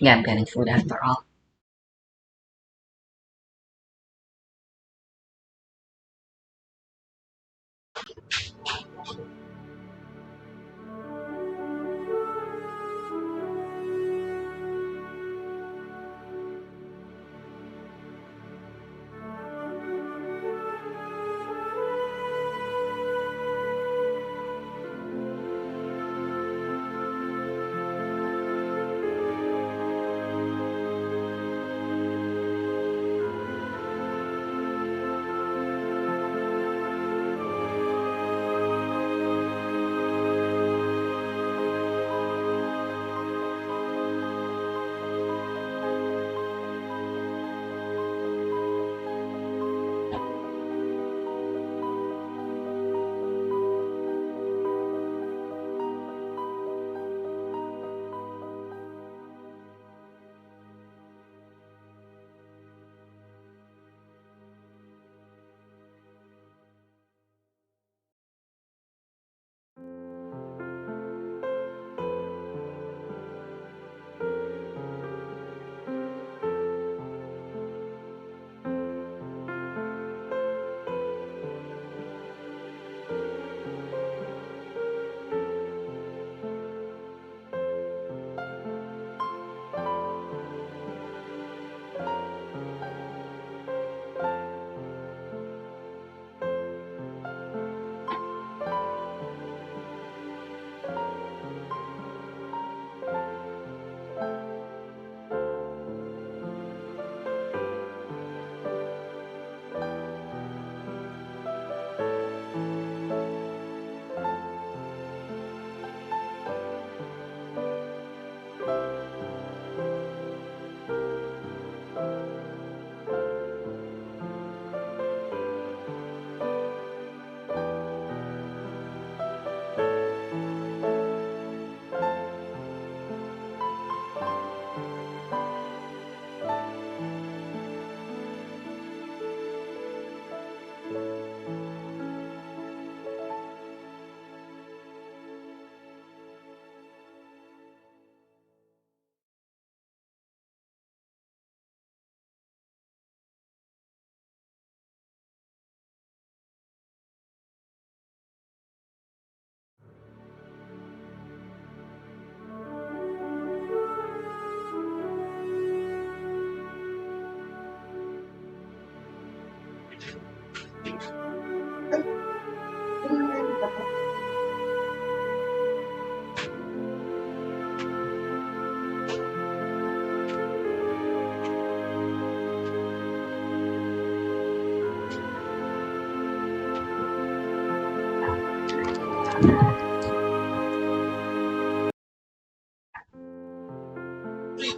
Yeah, I'm getting food after all.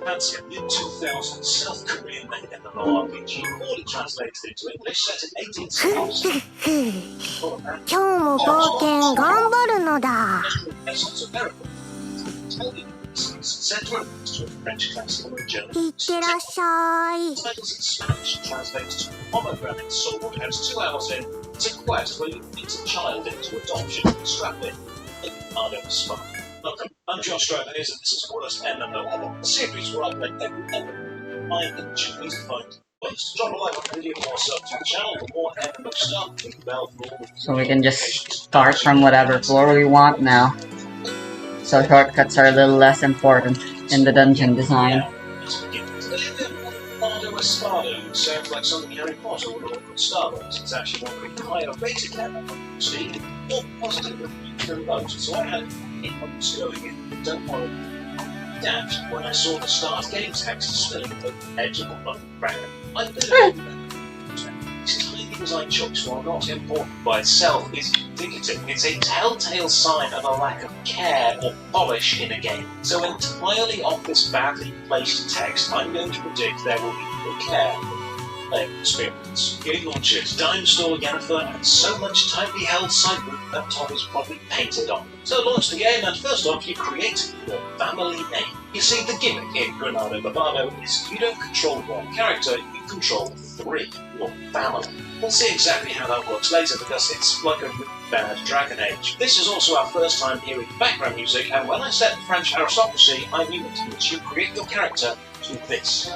Fancy a mid-2000s South Korean made MMORPG, poorly translated into English, set in 1860s. 今日も冒険頑張るのだ。 Essence of America. Central to French classical and German. いってらっしゃい。 Titles in Spanish translates to Pomegranate Sword has 2 hours in. It's a quest where you meet a child into adoption. Strap in. I don't smoke. Welcome, I'm Josh Strathers, and this is Wallace MMO, a series where I play every element. I am pleased to find ways to drop a like on the video or sub to the channel for more MMO stuff. Click the bell for all. So we can just start from whatever floor we want now. So shortcuts are a little less important in the dungeon design. Bardo Espardo sounds like something Harry Potter would order at Starbucks. It's actually one of the higher rated level. See, more positive reviews than most. So I had it was going in. Don't worry. Dashed when I saw the Stars game text spilling over the edge of the button bracket. I believe this tiny design choice, while not important by itself, is indicative. It's a telltale sign of a lack of care or polish in a game. So entirely off this badly placed text, I'm going to predict there will be no care. Playing experience. Game launches, Dime Store, Yennefer, and so much tightly held sidebook that Tom is probably painted on. So launch the game, and first off, you create your family name. You see, the gimmick in Granado Bavano is you don't control one character, you control 3, your family. We'll see exactly how that works later because it's like a really bad Dragon Age. This is also our first time hearing background music, and when I said French aristocracy, I mean it, which you create your character to this.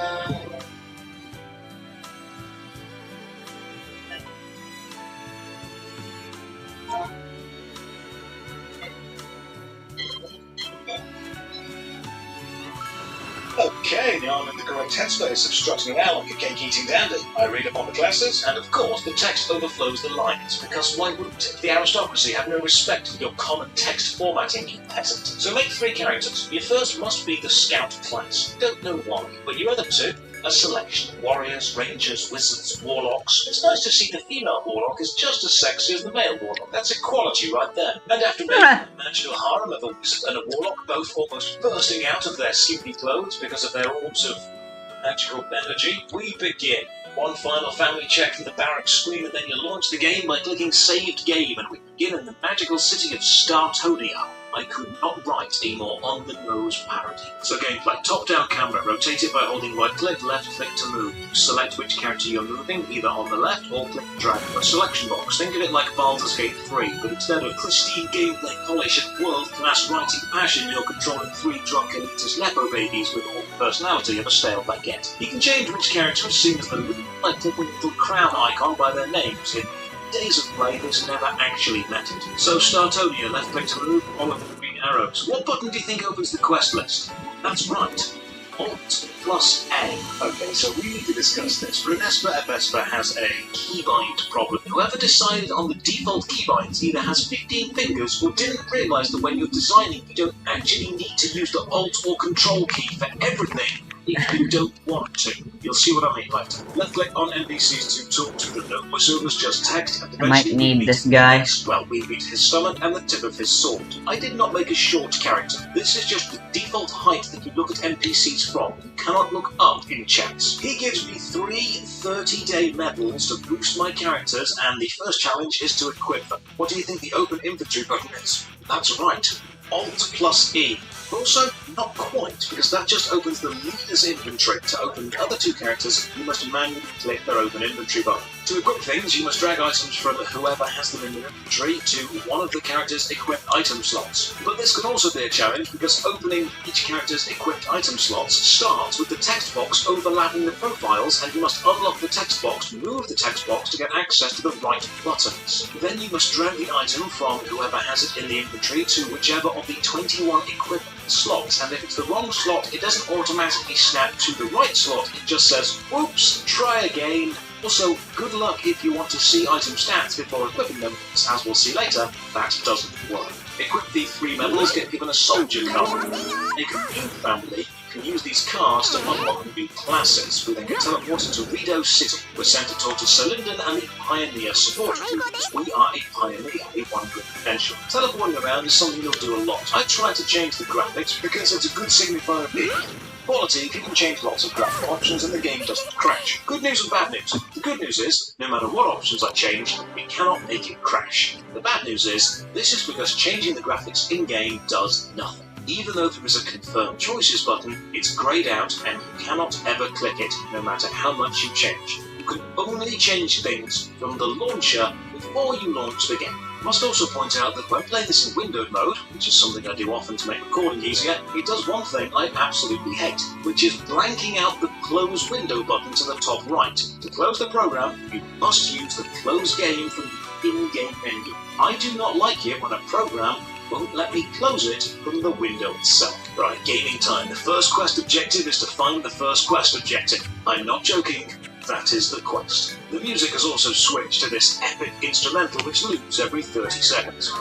Okay, now I'm in the correct headspace of strutting around like a cake-eating dandy. I read upon the classes, and of course the text overflows the lines, because why wouldn't it? The aristocracy have no respect for your common text formatting, you peasant. So make 3 characters. Your first must be the scout class. Don't know why, but your other 2, a selection. Warriors, rangers, wizards, warlocks. It's nice to see the female warlock is just as sexy as the male warlock. That's equality right there. And after making a magical harem of a wizard and a warlock, both almost bursting out of their skimpy clothes because of their orbs of magical energy, we begin. One final family check from the barracks screen, and then you launch the game by clicking Saved Game, and we begin in the magical city of Startonia. I could not write a more on-the-nose parody. So gameplay. Top-down camera. Rotate it by holding right-click, left-click to move. Select which character you're moving, either on the left or click drag. A selection box. Think of it like Baldur's Gate 3, but instead of pristine gameplay polish and world-class writing passion, you're controlling 3 drunk elitist nepo babies with all the personality of a stale baguette. You can change which character is seen as the lead by clicking the little crown icon by their names. In days of play, this never actually mattered. So Startonia, left click to move, all of the green arrows. What button do you think opens the quest list? That's right, Alt plus A. Okay, so we need to discuss this. Runespa Vespa has a keybind problem. Whoever decided on the default keybinds either has 15 fingers or didn't realise that when you're designing, you don't actually need to use the Alt or Control key for everything. If you don't want to. You'll see what I mean later. Left click on NPCs to talk to the note. Whistle's just text and I might need this guy. Well, we meet his stomach and the tip of his sword. I did not make a short character. This is just the default height that you look at NPCs from. You cannot look up in chats. He gives me 3 30-day medals to boost my characters, and the first challenge is to equip them. What do you think the open inventory button is? That's right. Alt plus E. Also, not quite, because that just opens the leader's inventory. To open the other 2 characters, you must manually click their open inventory button. To equip things, you must drag items from whoever has them in their inventory to one of the character's equipped item slots. But this can also be a challenge, because opening each character's equipped item slots starts with the text box overlapping the profiles, and you must unlock the text box, move the text box to get access to the right buttons. Then you must drag the item from whoever has it in the inventory to whichever of the 21 equipped slots, and if it's the wrong slot, it doesn't automatically snap to the right slot, it just says, whoops, try again. Also, good luck if you want to see item stats before equipping them, because as we'll see later, that doesn't work. Equip the 3 medals, get given a soldier card. Make a new family. You can use these cards to unlock new classes. We then get teleported to Rideau City. We're sent to talk to Selinden and the Pioneer support teams. We are a Pioneer, a 1 good potential. Teleporting around is something you'll do a lot. I try to change the graphics because it's a good signifier of the quality. You can change lots of graphic options and the game doesn't crash. Good news and bad news. The good news is, no matter what options I change, it cannot make it crash. The bad news is, this is because changing the graphics in-game does nothing. Even though there is a Confirm Choices button, it's greyed out and you cannot ever click it, no matter how much you change. You can only change things from the launcher before you launch the game. I must also point out that when playing this in windowed mode, which is something I do often to make recording easier, it does one thing I absolutely hate, which is blanking out the Close Window button to the top right. To close the program, you must use the Close Game from the in-game menu. I do not like it when a program won't let me close it from the window itself. Right, gaming time. The first quest objective is to find the first quest objective. I'm not joking. That is the quest. The music has also switched to this epic instrumental which loops every 30 seconds.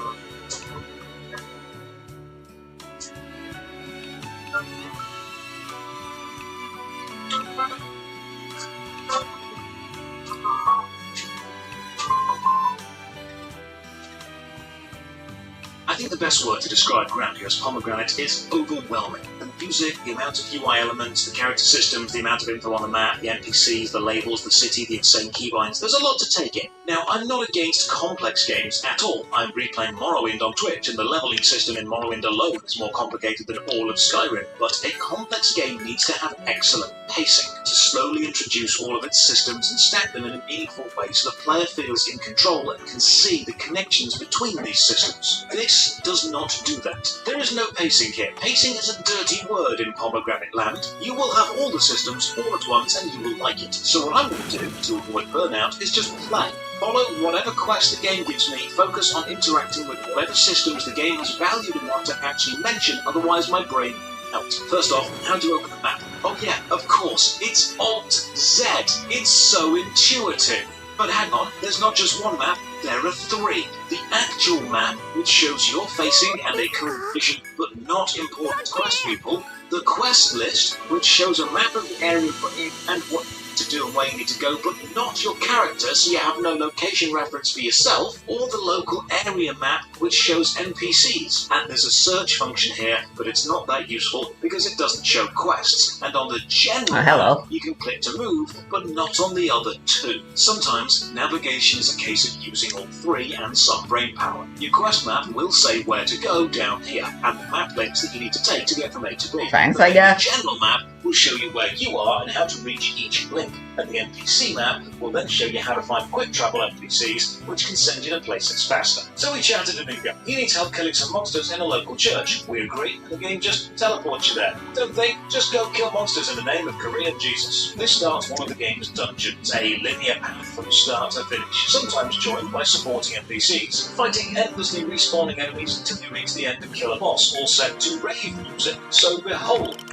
I think the best word to describe Grandiose Pomegranate is overwhelming. The music, the amount of UI elements, the character systems, the amount of info on the map, the NPCs, the labels, the city, the insane keybinds. There's a lot to take in. Now, I'm not against complex games at all. I'm replaying Morrowind on Twitch, and the leveling system in Morrowind alone is more complicated than all of Skyrim. But a complex game needs to have excellent pacing to slowly introduce all of its systems and stack them in a meaningful way so the player feels in control and can see the connections between these systems. This does not do that. There is no pacing here. Pacing is a dirty word in Pomegranate Land. You will have all the systems all at once and you will like it. So what I'm going to do to avoid burnout is just play. Follow whatever quest the game gives me, focus on interacting with whatever systems the game has valued enough to actually mention, otherwise my brain melts. First off, how do you open the map? Oh yeah, of course, it's Alt-Z. It's so intuitive. But hang on, there's not just one map, there are three. The actual map, which shows your facing and a current vision, but not important quest people. The quest list, which shows a map of the area you're in and what to do and where you need to go, but not your character, so you have no location reference for yourself, or the local area map, which shows NPCs. And there's a search function here, but it's not that useful because it doesn't show quests. And on the general map, you can click to move, but not on the other two. Sometimes, navigation is a case of using all three and some brain power. Your quest map will say where to go down here, and the map links that you need to take to get from A to B. Thanks, I guess. The general map will show you where you are and how to reach each link. And the NPC map will then show you how to find quick travel NPCs, which can send you to places faster. So we chatted to Domingo. He needs help killing some monsters in a local church. We agree, and the game just teleports you there. Don't think, just go kill monsters in the name of Korean Jesus. This starts one of the game's dungeons, a linear path from start to finish, sometimes joined by supporting NPCs, fighting endlessly respawning enemies until you reach the end and kill a boss, all set to rave music. So behold,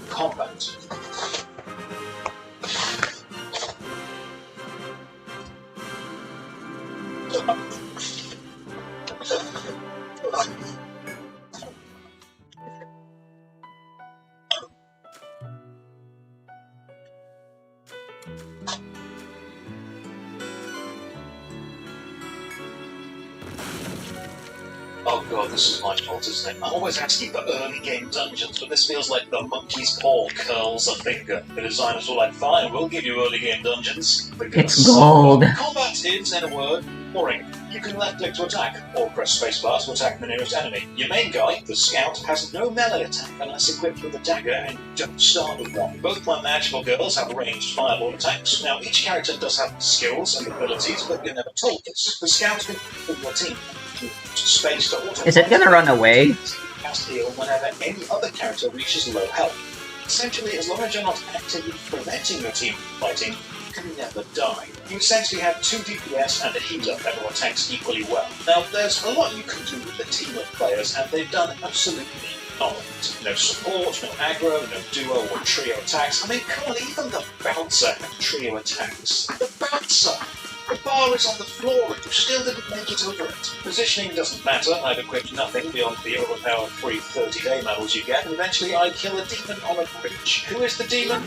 combat. Oh god, this is my fault, isn't it? I'm always asking for early game dungeons, but this feels like the monkey's paw curls a finger. The designers were like, fine, we'll give you early game dungeons. It's gold. Combat is, in a word, boring. You can left click to attack, or press spacebar to attack the nearest enemy. Your main guy, the scout, has no melee attack unless equipped with a dagger, and you don't start with one. Both my magical girls have ranged fireball attacks. Now, each character does have skills and abilities, but you're never told this. The scout can with your team. Space to auto. Is it gonna run away? Cast heal whenever any other character reaches low health. Essentially, as long as you're not actively preventing your team from fighting, you can never die. You essentially have 2 DPS and a healer that will attacks equally well. Now, there's a lot you can do with a team of players, and they've done absolutely none of it. No support, no aggro, no duo or trio attacks. I mean, come on, even the bouncer had trio attacks. The bouncer! The bar is on the floor and you still didn't make it over it. Positioning doesn't matter. I've equipped nothing beyond the overpowered free 30-day medals you get, and eventually I kill a demon on a bridge. Who is the demon?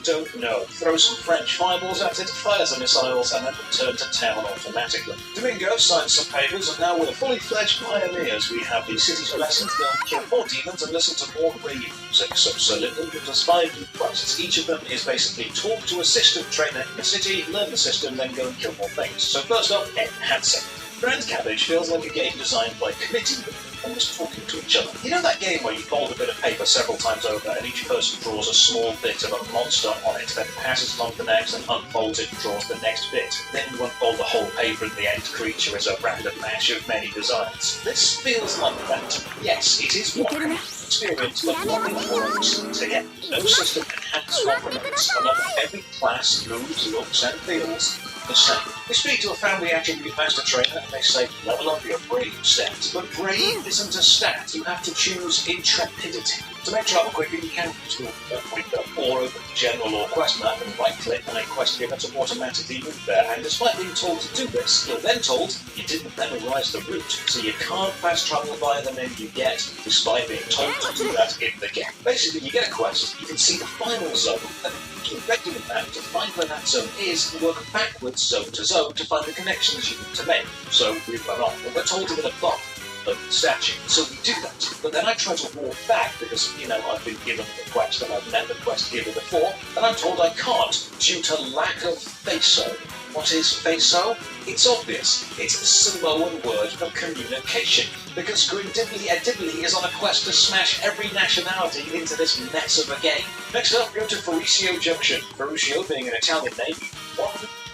Don't know. Throw some French fireballs at it, fire some missiles, and then return to town automatically. Domingo signed some papers, and now we're fully fledged pioneers. We have the city's blessing to go and kill more demons and listen to more rave music. So Sir Lyndon gives us 5 new quests. Each of them is basically talk to a system trainer in the city, learn the system, then go and kill more things. So first up, enhancing. Grand Cabbage feels like a game designed by committee women almost talking to each other. You know that game where you fold a bit of paper several times over and each person draws a small bit of a monster on it, then passes it on to the next and unfolds it and draws the next bit. Then you unfold the whole paper and the end creature is a random mash of many designs. This feels like that. Yes, it is one experience, but nothing works together. No system enhances complements. Along every class moves, looks and feels the same. We speak to a family attribute master trainer and they say, level up your brave stat. But brave isn't a stat, you have to choose intrepidity. To make travel quicker, you can use the window or open the general or quest map and right-click on a quest given to automatically move there. And despite being told to do this, you're then told you didn't memorize the route, so you can't fast travel via the menu you get, despite being told to do that in the game. Basically, you get a quest, you can see the final zone, and you can regular map to find where that zone is and work backwards zone to zone to find the connections you need to make. So we run off, and we're told to get a bomb. local statue. So we do that. But then I try to walk back because, I've been given the quest and I've met the quest giver before, and I'm told I can't due to lack of FASO. What is FASO? It's obvious. It's the Samoan word for communication. Because Grim Dibbly is on a quest to smash every nationality into this mess of a game. Next up, go to Ferruccio Junction. Ferruccio being an Italian name, one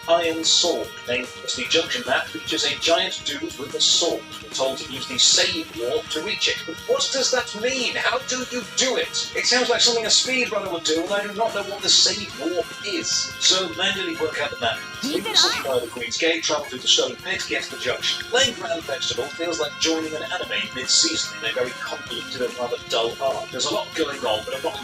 iron sword. Named as the junction map features a giant dude with a sword. We're told to use the save warp to reach it. But what does that mean? How do you do it? It sounds like something a speedrunner would do, and I do not know what the save warp is. So manually work out the map. Leave the city by the Queen's Gate, travel through the stone pit, get to the junction. Playing Grand Vegetable feels like joining an anime mid-season in a very convoluted and rather dull arc. There's a lot going on, but I'm not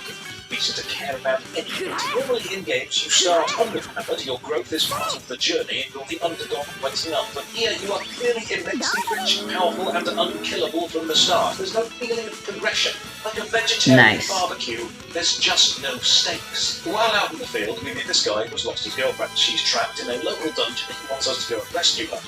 reason to care about anything. Normally in games you start underpowered, your growth is part of the journey, and you're the underdog waiting up. But here you are clearly immensely rich, powerful, and unkillable from the start. There's no feeling of progression. Like a vegetarian barbecue, there's just no stakes. While out in the field, we meet this guy who's lost his girlfriend. She's trapped in a local dungeon and he wants us to go and rescue her.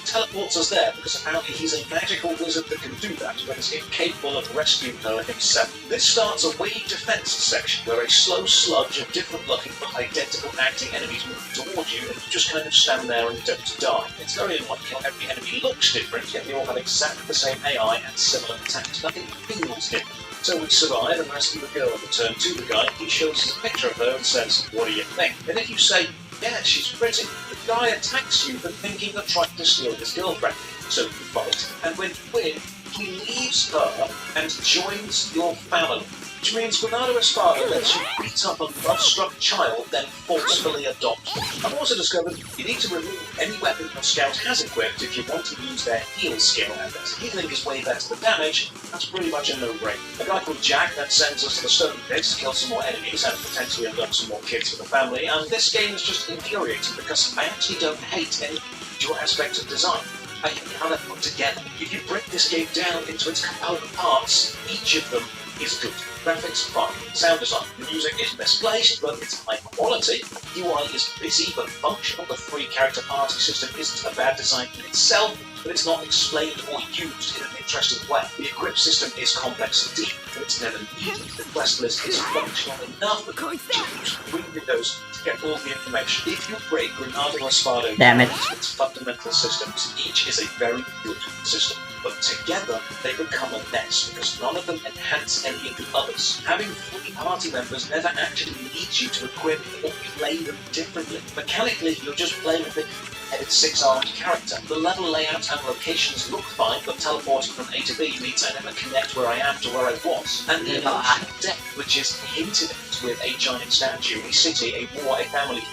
Teleports us there because apparently he's a magical wizard that can do that, but is incapable of rescuing her himself. This starts a wave defense section where a slow sludge of different looking but identical acting enemies move towards you and you just kind of stand there and don't die. It's very unlikely how every enemy looks different, yet they all have exactly the same AI and similar attacks. Nothing feels different. So we survive and rescue the girl and return to the guy. He shows us a picture of her and says, "What do you think?" And if you say, "Yeah, she's pretty," the guy attacks you for thinking of trying to steal his girlfriend. So you fight, and when you win, he leaves her and joins your family. Which means Granada Espada lets you beat up a love-struck child, then forcefully adopt them. I've also discovered you need to remove any weapon your scout has equipped if you want to use their heal skill, and as healing is way better than damage, that's pretty much a no-brainer. A guy called Jack that sends us to the stone pit to kill some more enemies and potentially unlock some more kids for the family, and this game is just infuriating because I actually don't hate any individual aspect of design. I hate how they're put together. If you break this game down into its component parts, each of them is good. Graphics fine, sound design, the music is misplaced, but it's high quality. UI is busy but functional. The 3-character party system isn't a bad design in itself, but it's not explained or used in an interesting way. The equip system is complex and deep, but it's never needed. The quest list is functional enough to use 3 windows to get all the information. If you break Granada Espada into its fundamental systems, each is a very good system. But together, they become a mess because none of them enhance any of the others. Having 3 party members never actually leads you to equip or play them differently. Mechanically, you're just playing a big-headed 6-armed character. The level layout and locations look fine, but teleporting from A to B means I never connect where I am to where I was. And the illusion of depth, which is hinted at with a giant statue, a city, a war, a family,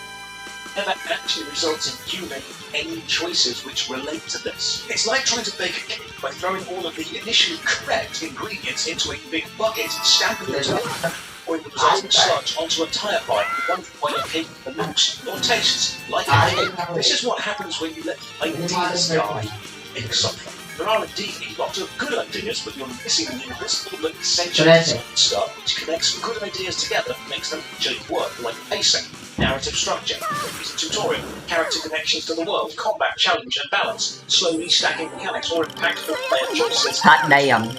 never actually results in you making any choices which relate to this. It's like trying to bake a cake by throwing all of the initially correct ingredients into a big bucket, stamping them together, or the resulting sludge onto a tire pipe with one point of cake that looks or tastes like a cake. This is what happens when you let the ideas die. Make something. There are indeed lots of good ideas, but you're missing the invisible essential stuff which connects good ideas together and makes them actually work, like pacing, narrative structure, tutorial, character connections to the world, combat, challenge and balance, slowly stacking mechanics or impactful player choices,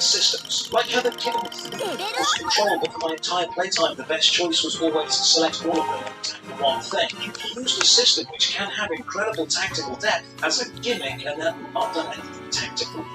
systems. Like how the game was controllable for my entire playtime, the best choice was always to select all of them and tackle one thing. You can use the system, which can have incredible tactical depth, as a gimmick and then not done anything tactical.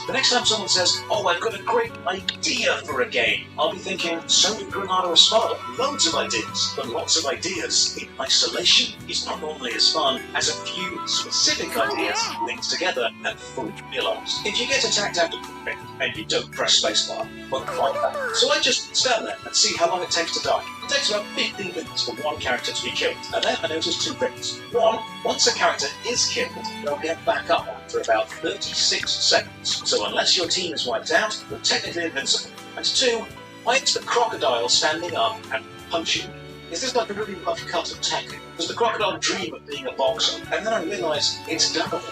The next time someone says, "Oh, I've got a great idea for a game," I'll be thinking, so did Granada Espada. Loads of ideas, but lots of ideas in isolation is not normally as fun as a few specific ideas linked together and fully realised. If you get attacked out of the ring and you don't press spacebar, won't fight back. So I just stand there and see how long it takes to die. It takes about 15 minutes for one character to be killed, and then I notice 2 things. 1, once a character is killed, they'll get back up after about 36 seconds. So unless your team is wiped out, you're technically invincible. And 2, why is the crocodile standing up and punching me? Is this like a really rough cut of Tekken? Does the crocodile dream of being a boxer? And then I realise it's done.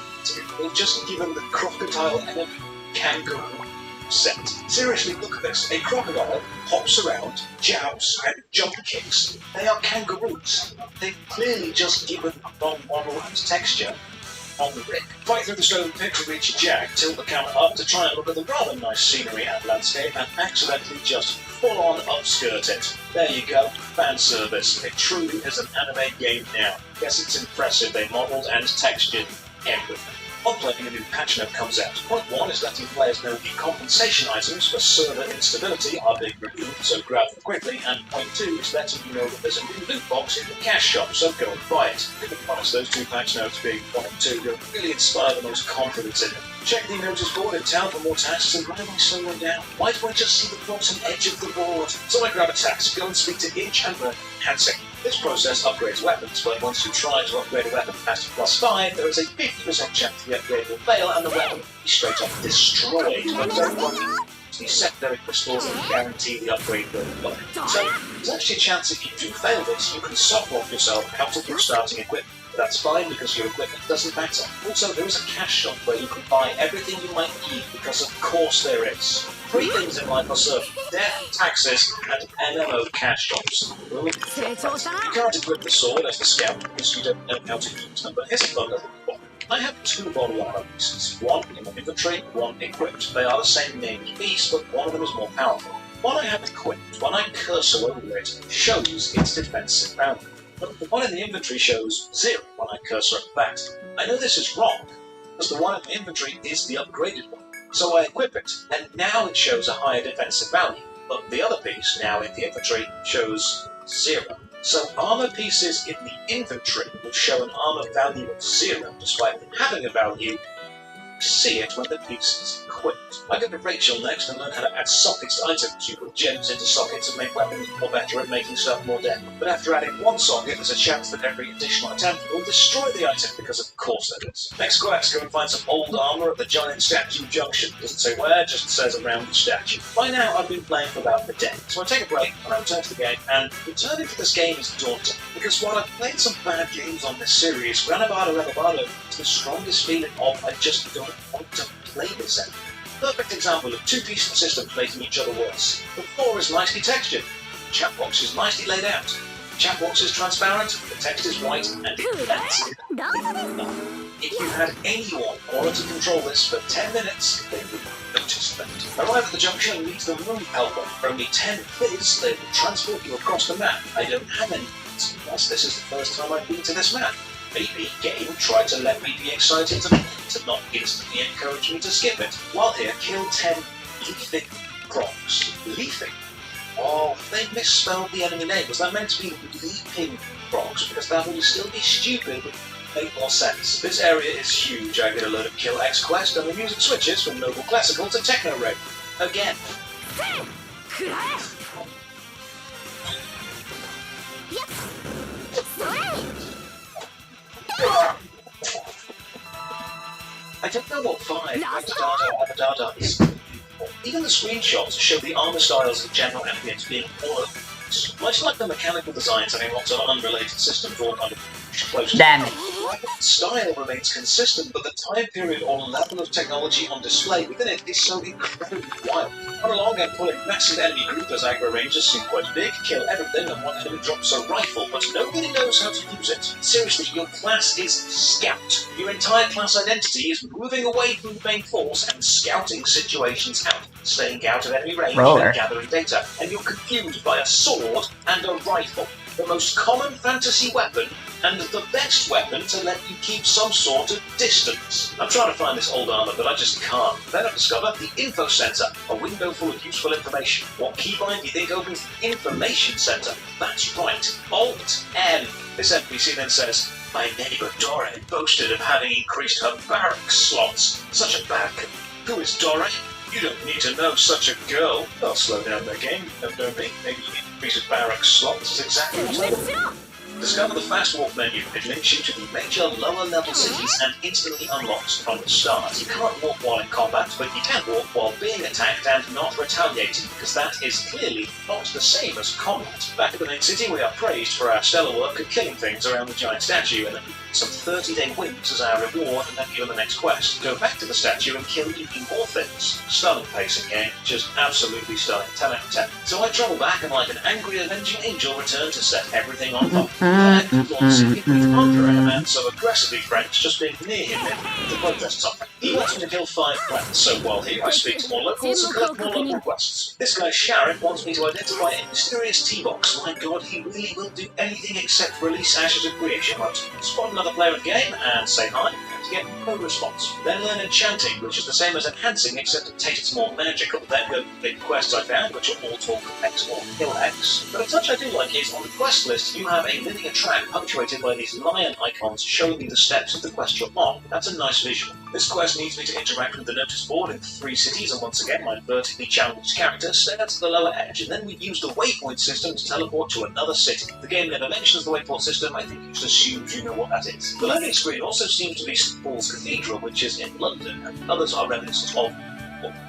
They've just given the crocodile enemy kangaroo set. Seriously, look at this. A crocodile hops around, jabs, and jump kicks. They are kangaroos. They've clearly just given non-model and texture on the rig. Fight through the stone pit to reach a jag, tilt the camera up to try and look at the rather nice scenery and landscape, and accidentally just full-on upskirt it. There you go, fan service. It truly is an anime game now. Guess it's impressive they modelled and textured everything. On playing, a new patch note comes out. Point 1 is letting players know the compensation items for server instability are being removed, so grab them quickly, and point 2 is letting you know that there's a new loot box in the cash shop, so go and buy it. To be honest, those 2 patch notes being 1 and 2 don't really inspire the most confidence in it. Check the notice board in town for more tasks, and why am I slowing down? Why do I just see the bottom edge of the board? So I grab a task, go and speak to Inch and learn handsick. This process upgrades weapons, but once you try to upgrade a weapon past +5, there is a 50% chance the upgrade will fail and the weapon will be straight up destroyed. But don't worry, the secondary crystals will guarantee the upgrade will work. So there's actually a chance if you do fail this, you can soft lock yourself out of your starting equipment. But that's fine because your equipment doesn't matter. Also, there is a cash shop where you can buy everything you might need, because of course there is. 3 things in life are certain: death, taxes, and MMO cash shops. You can't equip the sword as the scout because you don't know how to use them, but here's a fun little one. I have 2 body armor pieces, one in my inventory, one equipped. They are the same named piece, but one of them is more powerful. One I have equipped, when I cursor over it, shows its defensive value. But the one in the inventory shows 0 when I cursor over that. I know this is wrong, because the one in the inventory is the upgraded one. So I equip it, and now it shows a higher defensive value. But the other piece, now in the inventory, shows 0. So armor pieces in the inventory will show an armor value of 0, despite them having a value. See it when the piece is equipped. I go to Rachel next and learn how to add sockets to items. You put gems into sockets and make weapons more better at making stuff more deadly. But after adding 1 socket, there's a chance that every additional attempt will destroy the item, because of course there is. Next quest, go and find some old armor at the giant statue junction. Doesn't say where, just says around the statue. By now, I've been playing for about a day, so I take a break and I return to the game, and returning to this game is daunting. Because while I've played some bad games on this series, Ranabado is the strongest feeling of I just don't want to play this anymore. Perfect example of 2 decent systems making each other worse. The floor is nicely textured, the chat box is nicely laid out, the chat box is transparent, the text is white, and that's it. If you had anyone quality control this for 10 minutes, they would notice that. Arrive at the junction and meet the room helper. For only 10 fizz, they will transport you across the map. I don't have any fizz, plus this is the first time I've been to this map. Maybe game tried to let me be excited to not instantly encourage me to skip it. While here, kill 10 leafing crocs. Leafing? Oh, they misspelled the enemy name. Was that meant to be leaping crocs? Because that would still be stupid, but make more sense. This area is huge. I get a load of Kill X Quest, and the music switches from Noble Classical to Techno Rave. Again. I don't know what 5 Abadada is. Even the screenshots show the armor styles and general ambience being all over. Much like the mechanical designs having lots of unrelated systems all kind of close. Damn it. The style remains consistent, but the time period or level of technology on display within it is so incredibly wild. Run along and pull a massive enemy group as aggro rangers seem quite big, kill everything, and one enemy drops a rifle, but nobody knows how to use it. Seriously, your class is Scout. Your entire class identity is moving away from the main force and scouting situations out, staying out of enemy range and gathering data, and you're confused by a sword and a rifle. The most common fantasy weapon, and the best weapon to let you keep some sort of distance. I'm trying to find this old armor, but I just can't. Then I discover the Info Center, a window full of useful information. What keybind do you think opens the Information Center? That's right, Alt-N. This NPC then says, my neighbor Dore boasted of having increased her barracks slots. Such a bad Who is Dore? You don't need to know such a girl. They'll slow down their game. Don't know me. Maybe you need to increase the barracks slots. Is exactly what I want. Discover the Fast Walk menu. It links you to the major lower-level cities and instantly unlocks from the start. You can't walk while in combat, but you can walk while being attacked and not retaliating, because that is clearly not the same as combat. Back at the main city, we are praised for our stellar work at killing things around the giant statue, and then we some 30-day wins as our reward, and then given the next quest, go back to the statue and kill even more things. Stunning pacing game, just absolutely stunning, 10 out of 10. So I travel back and like an angry avenging angel return to set everything on fire. Under a man so aggressively French, just being near him made to protest something. He wants me to kill 5 plants, so while here I speak to more locals and collect more local quests. This guy Sharon wants me to identify a mysterious T-box. My god, he really will do anything except release Ashes of Creation mode. Spot another player in the game and say hi, and get no response. Then learn Enchanting, which is the same as Enhancing, except it tastes more magical. Then go to the big quests I found, which are all talk X or kill X. But a touch I do like is, on the quest list, you have a linear track punctuated by these lion icons showing you the steps of the quest you're on. That's a nice visual. This quest needs me to interact with the notice board in 3 cities, and once again my vertically challenged character stares to the lower edge, and then we use the waypoint system to teleport to another city. The game never mentions the waypoint system, I think it just assumes you know what that is. The loading screen also seems to be St. Paul's Cathedral, which is in London, and others are reminiscent of.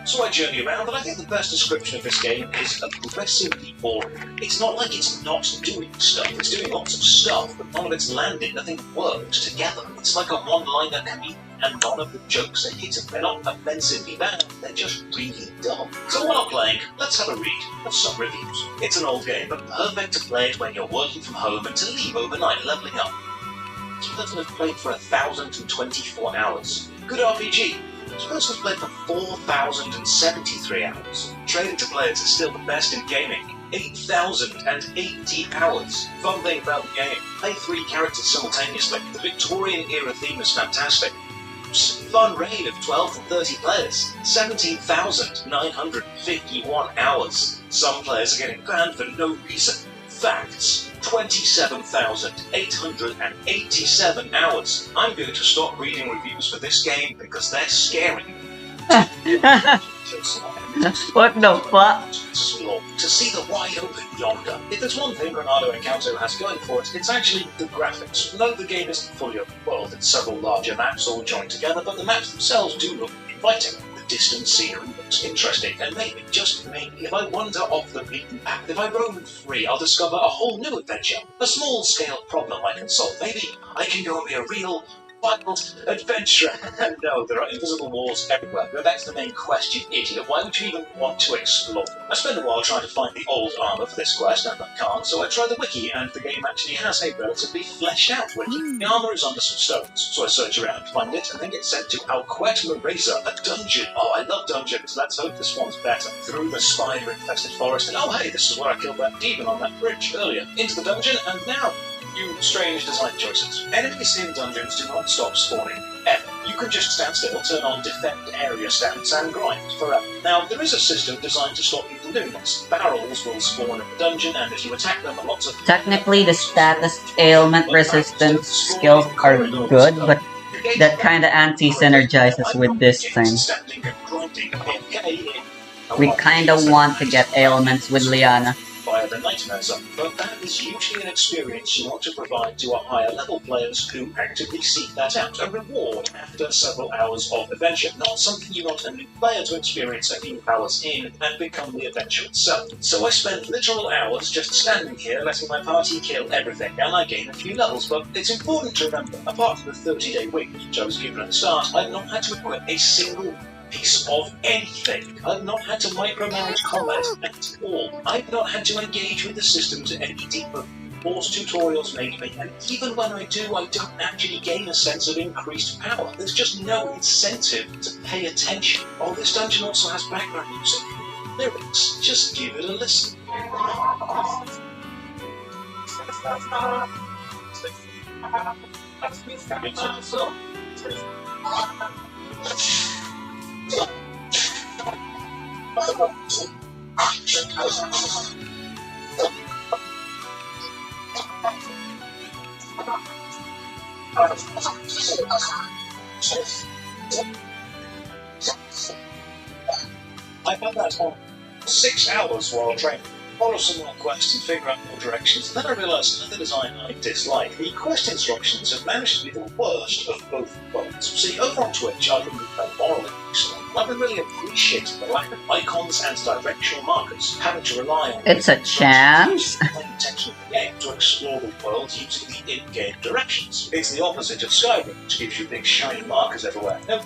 So I journey around, and I think the best description of this game is aggressively boring. It's not like it's not doing stuff, it's doing lots of stuff, but none of it's landed, nothing works together. It's like a one-liner comedian, and none of the jokes are hitting. They're not offensively bad, they're just really dumb. So while I'm playing, let's have a read of some reviews. It's an old game, but perfect to play it when you're working from home and to leave overnight leveling up. This person has played for 1,024 hours. Good RPG. This person has played for 4,073 hours. Training to players is still the best in gaming. 8,080 hours. Fun thing about the game, play 3 characters simultaneously. The Victorian era theme is fantastic. Fun raid of 12 to 30 players. 17,951 hours. Some players are getting banned for no reason. Facts. 27,887 hours. I'm going to stop reading reviews for this game because they're scary. What the fuck? To see the wide open yonder. If there's one thing Granado Encanto has going for it, it's actually the graphics. No, the game isn't fully open world, it's several larger maps all joined together, but the maps themselves do look inviting. The distant scenery looks interesting, and maybe, just maybe, if I wander off the beaten path, if I roam free, I'll discover a whole new adventure. A small-scale problem I can solve. Maybe I can go and be a real wild adventurer. No, there are invisible walls everywhere, but that's the main question, idiot. Why would you even want to explore? I spent a while trying to find the old armor for this quest, and I can't, so I tried the wiki, and the game actually has a relatively fleshed out wiki. The armor is under some stones, so I search around, find it, and then get sent to Alquet Mareza, a dungeon. Oh, I love dungeons. Let's hope this one's better. Through the spider-infested forest, and oh hey, this is where I killed that demon on that bridge earlier. Into the dungeon, and now you strange design choices. Enemies in dungeons do not stop spawning ever. You can just stand still, turn on defend area stance, and grind forever. Now, there is a system designed to stop you from doing this. Barrels will spawn in the dungeon, and if you attack them, lots of... Technically, the status ailment resistance skills are good, but that kinda anti-synergizes with this thing. We kinda want to get ailments with Liana. Via the Nightmare Zone, but that is usually an experience you want to provide to our higher level players who actively seek that out. A reward after several hours of adventure, not something you want a new player to experience a few hours in and become the adventure itself. So I spent literal hours just standing here letting my party kill everything, and I gain a few levels, but it's important to remember, apart from the 30-day wait which I was given at the start, I've not had to equip a single piece of anything. I've not had to micromanage combat at all. I've not had to engage with the systems any deeper. Force tutorials maybe, and even when I do, I don't actually gain a sense of increased power. There's just no incentive to pay attention. Oh, this dungeon also has background music. Lyrics. Just give it a listen. I've had that on 6 hours while training. Follow some more quests and figure out more directions, and then I realised another design I dislike. The quest instructions have managed to be the worst of both worlds. See, over on Twitch, I can be played morally excellent. I've been really appreciating the lack of icons and directional markers, having to rely on It's a chance. plain text of the game to explore the world using the in-game directions. It's the opposite of Skyrim, which gives you big shiny markers everywhere. No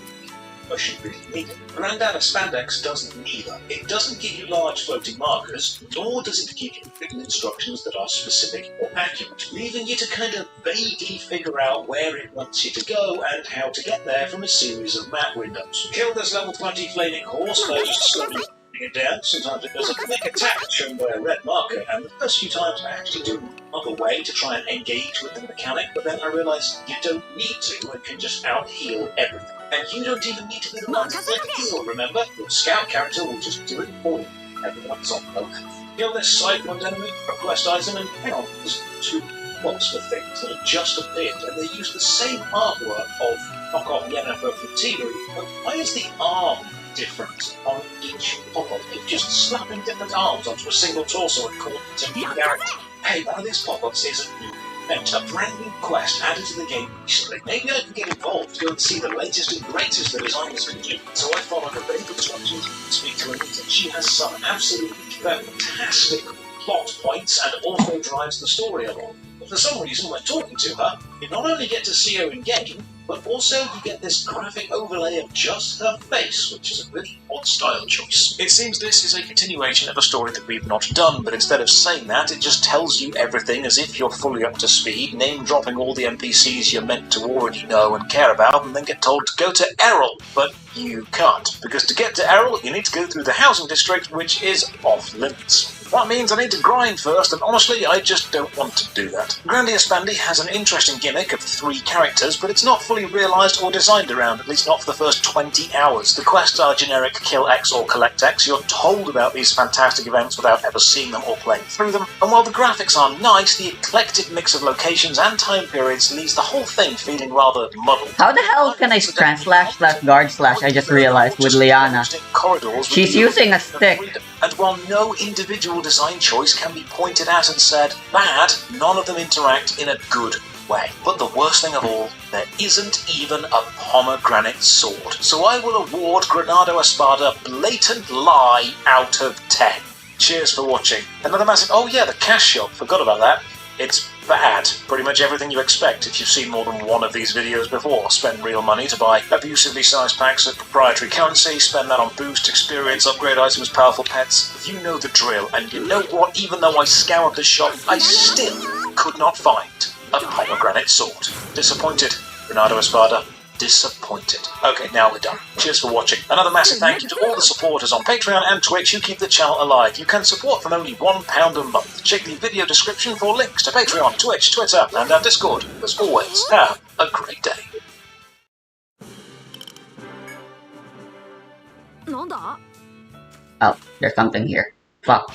push you really need it. Grandad of Spandex doesn't neither. It doesn't give you large floating markers, nor does it give you written instructions that are specific or accurate, leaving you to kind of vaguely figure out where it wants you to go and how to get there from a series of map windows. Kill this level 20 flaming horse by just slowly it down. Sometimes it does a quick attack shown by a red marker, and the first few times I actually do another way to try and engage with the mechanic, but then I realise you don't need to and can just out-heal everything. And you don't even need to be the one to heal, remember? Your scout character will just do it for you. Everyone's on low health. Kill this side point enemy, request item, and hang on, there's two monster things that have just appeared, and they use the same artwork of knockoff Yennefer from Thievery, but why is the arm different on each pop-up? It's just slapping different arms onto a single torso and calling it a new character. Hey, one of these pop-ups is a new event, a brand new quest added to the game recently. Maybe I can get involved to go and see the latest and greatest the designers can do. So I followed her vague instructions and speak to Anita. She has some absolutely fantastic plot points and also drives the story along. But for some reason, when talking to her, you not only get to see her in game, but also you get this graphic overlay of just her face, which is a really odd style choice. It seems this is a continuation of a story that we've not done, but instead of saying that, it just tells you everything as if you're fully up to speed, name-dropping all the NPCs you're meant to already know and care about, and then get told to go to Errol. But you can't, because to get to Errol, you need to go through the housing district, which is off-limits. That means I need to grind first, and honestly, I just don't want to do that. Grandia Spandy has an interesting gimmick of 3 characters, but it's not fully realised or designed around, at least not for the first 20 hours. The quests are generic kill X or collect X. You're told about these fantastic events without ever seeing them or playing through them, and while the graphics are nice, the eclectic mix of locations and time periods leaves the whole thing feeling rather muddled. How the hell can I //guard/ I just realized with Liana? She's using a stick. And while no individual design choice can be pointed at and said bad, none of them interact in a good way. But the worst thing of all, there isn't even a pomegranate sword. So I will award Granado Espada blatant lie out of 10. Cheers for watching. Another massive... Oh yeah, the cash shop. Forgot about that. It's bad. Pretty much everything you expect if you've seen more than one of these videos before. Spend real money to buy abusively sized packs of proprietary currency, spend that on boost, experience, upgrade items, powerful pets. You know the drill, and you know what? Even though I scoured the shop, I still could not find a pomegranate sword. Disappointed, Renato Espada. Disappointed. Okay, now we're done. Cheers for watching. Another massive thank you to all the supporters on Patreon and Twitch who keep the channel alive. You can support from only £1 a month. Check the video description for links to Patreon, Twitch, Twitter, and our Discord. As always, have a great day. Oh, there's something here. Fuck.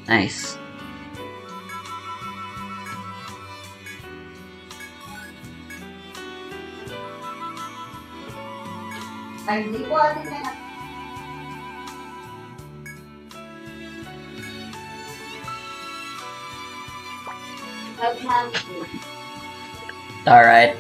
Nice. Alright.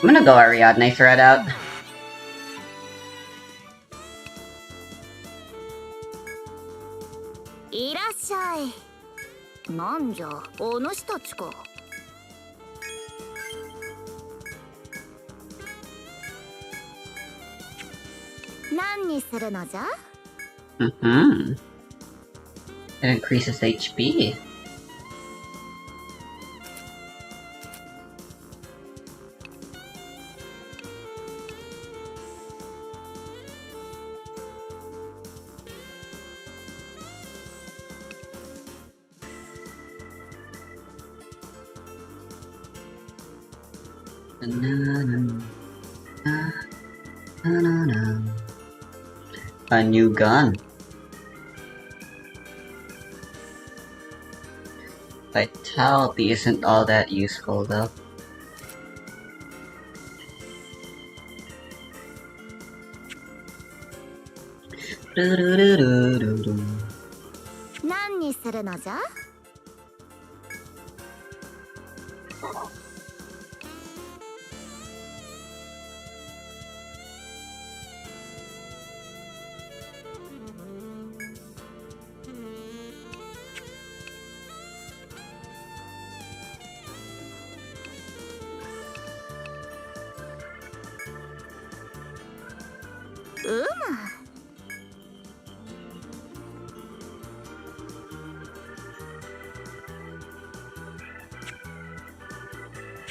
I'm gonna go Ariadne thread out. いらっしゃい。なんじゃ、お主たちか。何にするのじゃ？ Mm-hmm. It increases HP. A new gun. Vitality isn't all that useful though. Do-do-do-do-do-do. 何にするのじゃ？うむ。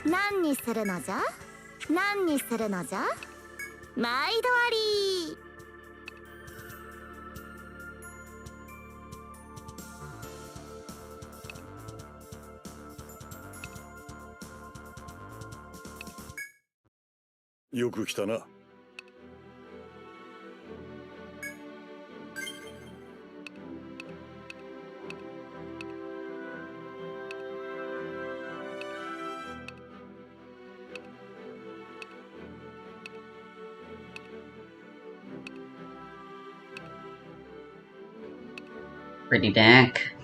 何にするのじゃ？何にするのじゃ？毎度あり。よく来たな。Pretty dank.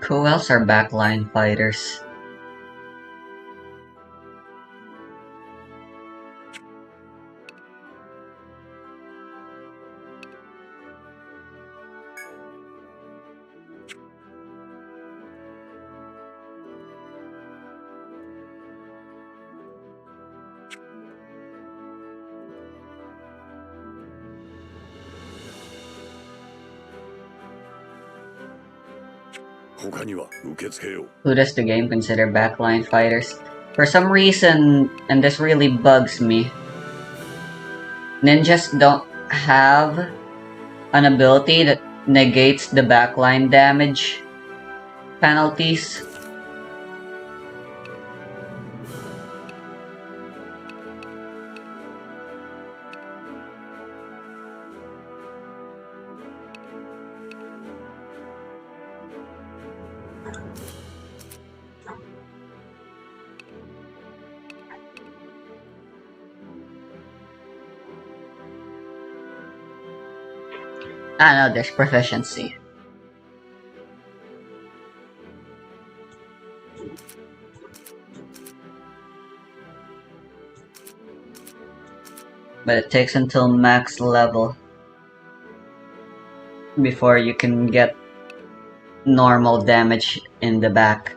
Who else are backline fighters? Who does the game consider backline fighters? For some reason, and this really bugs me, ninjas don't have an ability that negates the backline damage penalties. Ah no, there's proficiency. But it takes until max level before you can get normal damage in the back.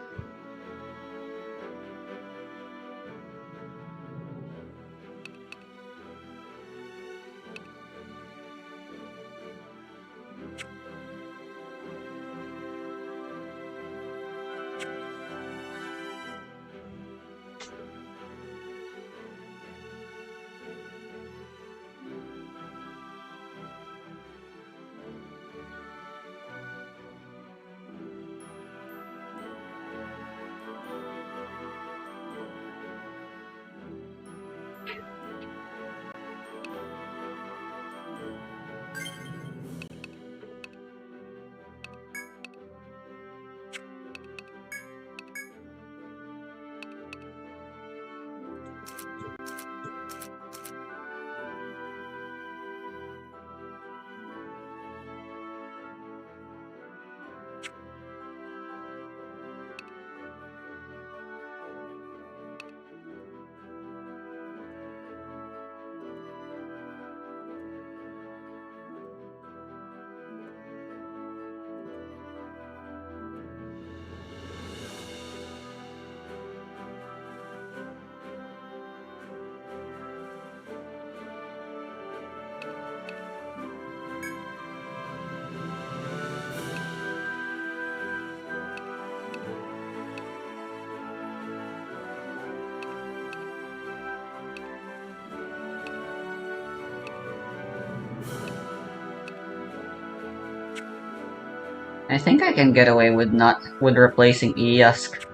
I think I can get away with replacing Iosk.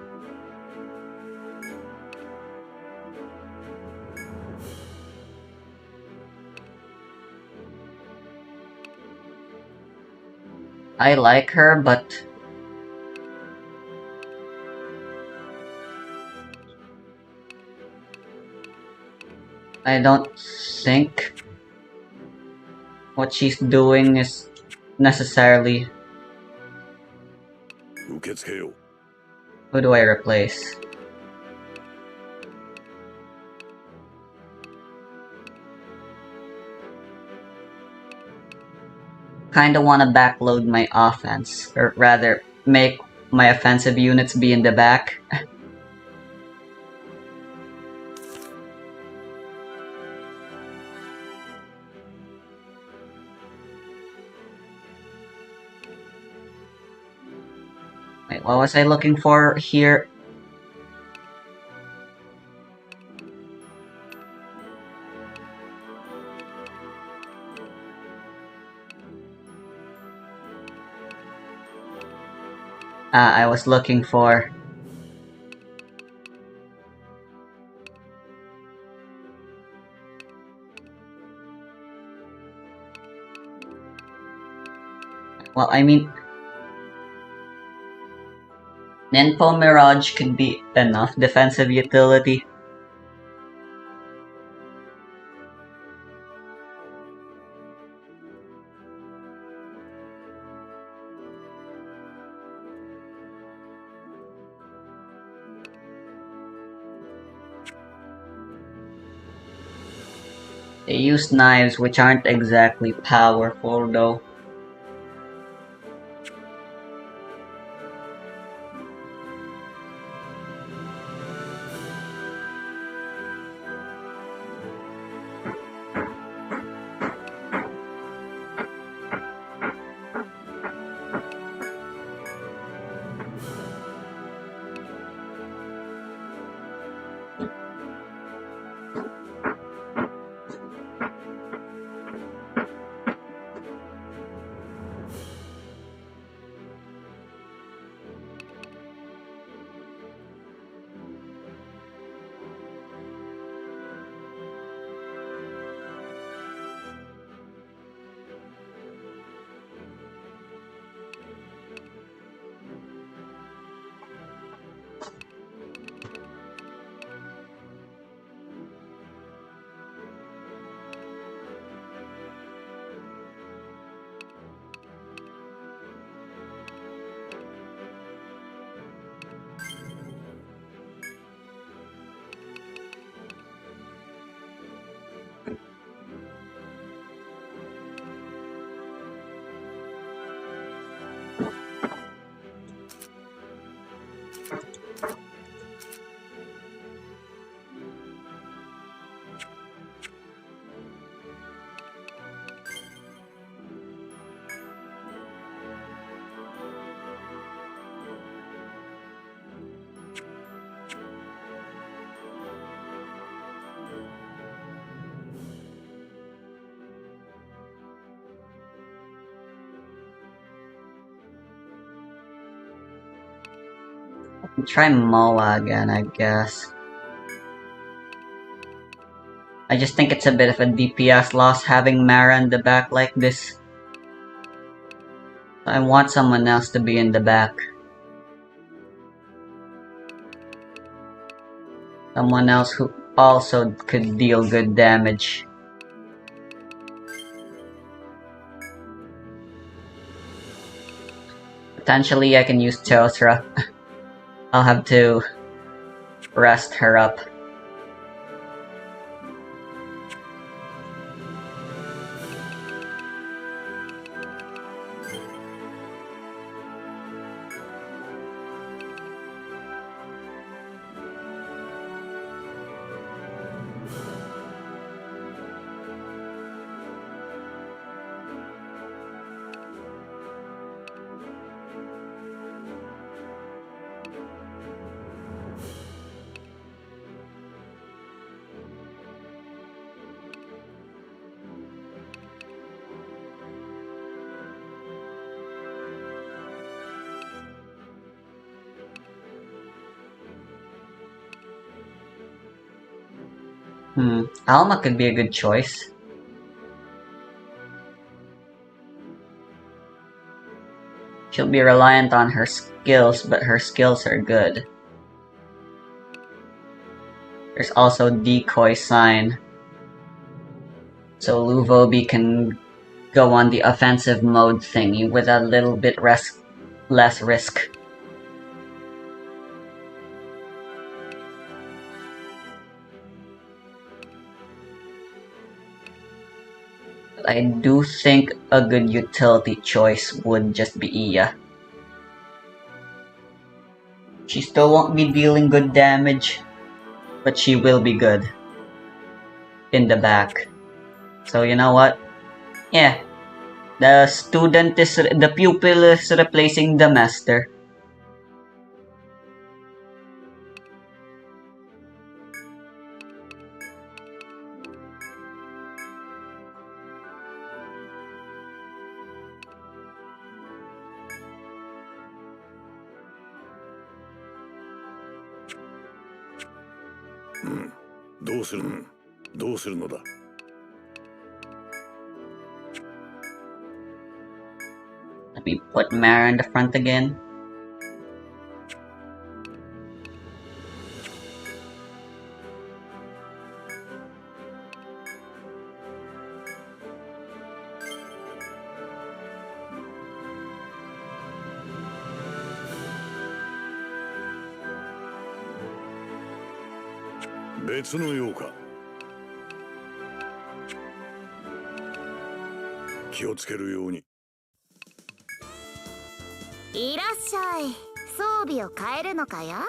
I like her, but I don't think what she's doing is necessarily. 受け付けよう。 Who do I replace? Kinda wanna backload my offense, or rather, make my offensive units be in the back. Wait, what was I looking for here? I was looking for... Well, I mean... Ninpo Mirage could be enough defensive utility. They use knives, which aren't exactly powerful, though. Try Moa again, I guess. I just think it's a bit of a DPS loss having Mara in the back like this. I want someone else to be in the back. Someone else who also could deal good damage. Potentially I can use Teosra. I'll have to rest her up. Alma could be a good choice. She'll be reliant on her skills, but her skills are good. There's also Decoy Sign. So Luvobi can go on the offensive mode thingy with a little bit less risk. I do think a good utility choice would just be Iya. She still won't be dealing good damage, but she will be good in the back. So you know what? Yeah, the pupil is replacing the master. Hmm. どうするのだ Let me put Mara in the front again.いらっしゃい。装備を変えるのかや？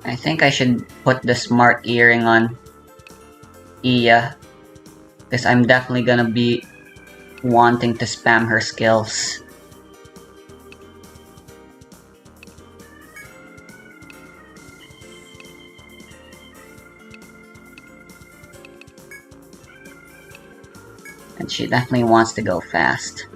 I think I should put the smart earring on Iya, because I'm definitely gonna be wanting to spam her skills. And she definitely wants to go fast.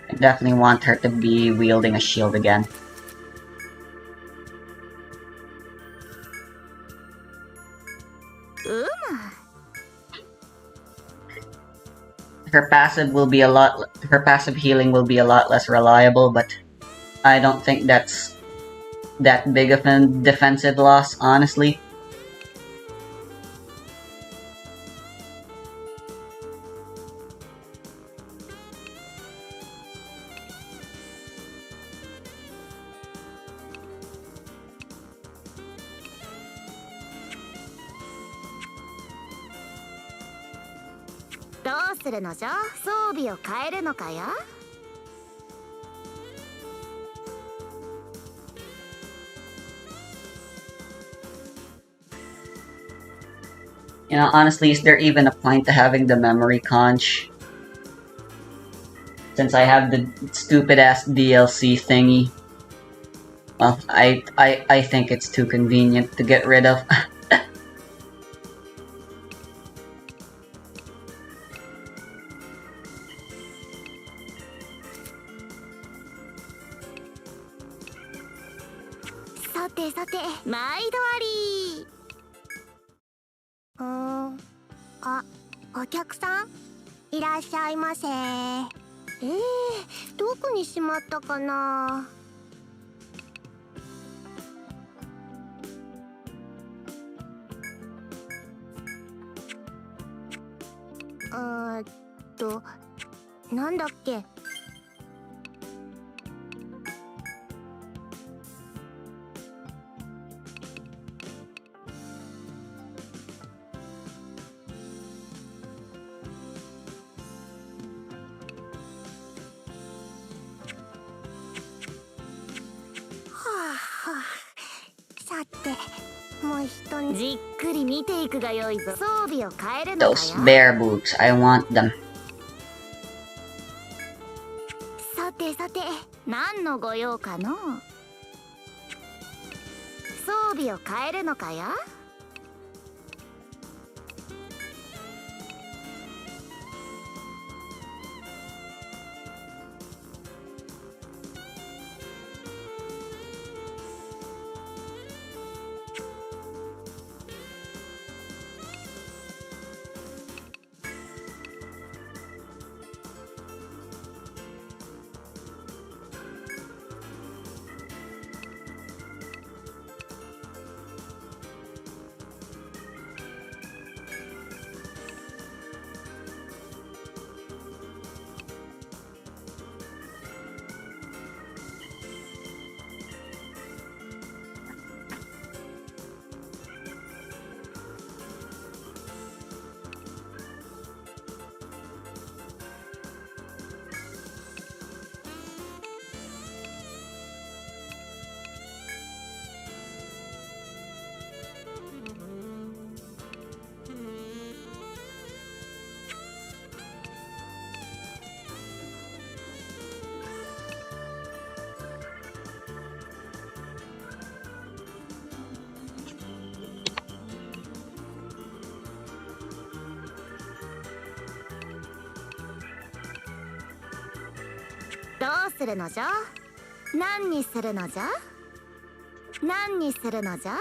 I definitely want her to be wielding a shield again. Her passive healing will be a lot less reliable, but I don't think that's that big of a defensive loss, honestly. You know, honestly, is there even a point to having the memory conch? Since I have the stupid-ass DLC thingy. Well, I think it's too convenient to get rid of. "どこにしまったかな?" なんだっけもう人にじっくり見ていくがよいぞ。装備を変えるのか Those よ。 bear boots, I want them. さてさて、何の御用かの。装備を変えるのかよ。どうするのじゃ。何にするのじゃ。何にするのじゃ。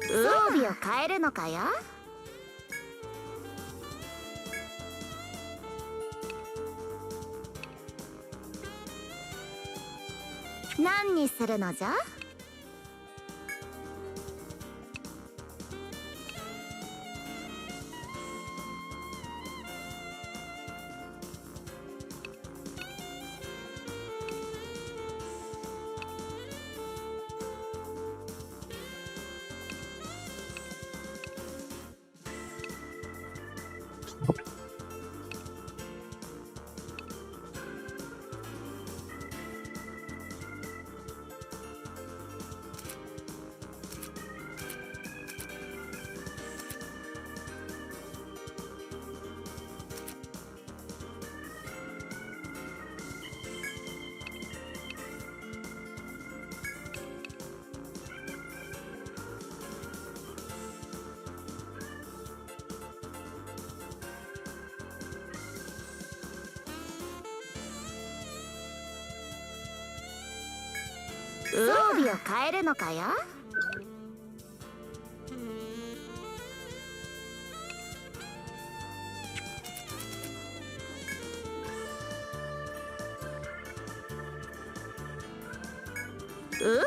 装備を変えるのかよ。何にするのじゃ。装備を変えるのかよ。うむ。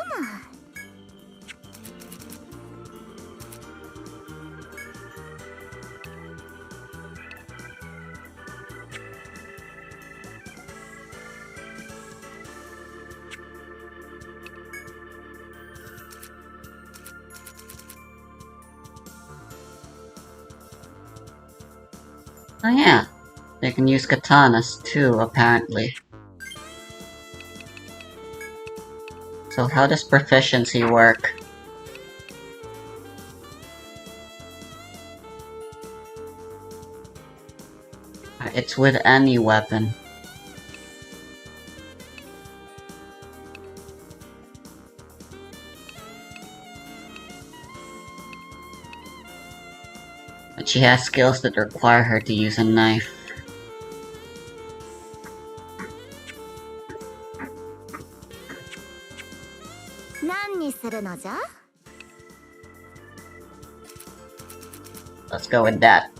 Oh yeah, they can use katanas too, apparently. So how does proficiency work? It's with any weapon. But she has skills that require her to use a knife. Let's go with that.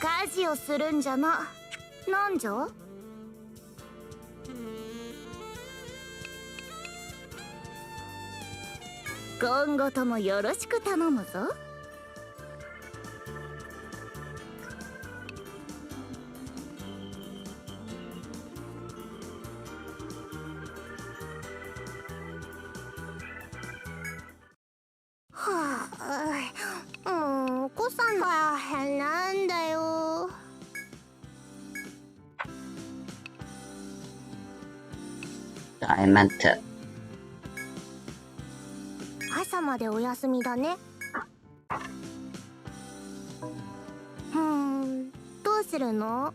家事をするんじゃな。なんじゃ。今後ともよろしく頼むぞ。はあ、もう起こさんが変なんだよ。I meant to. 朝までお休みだね。どうするの？は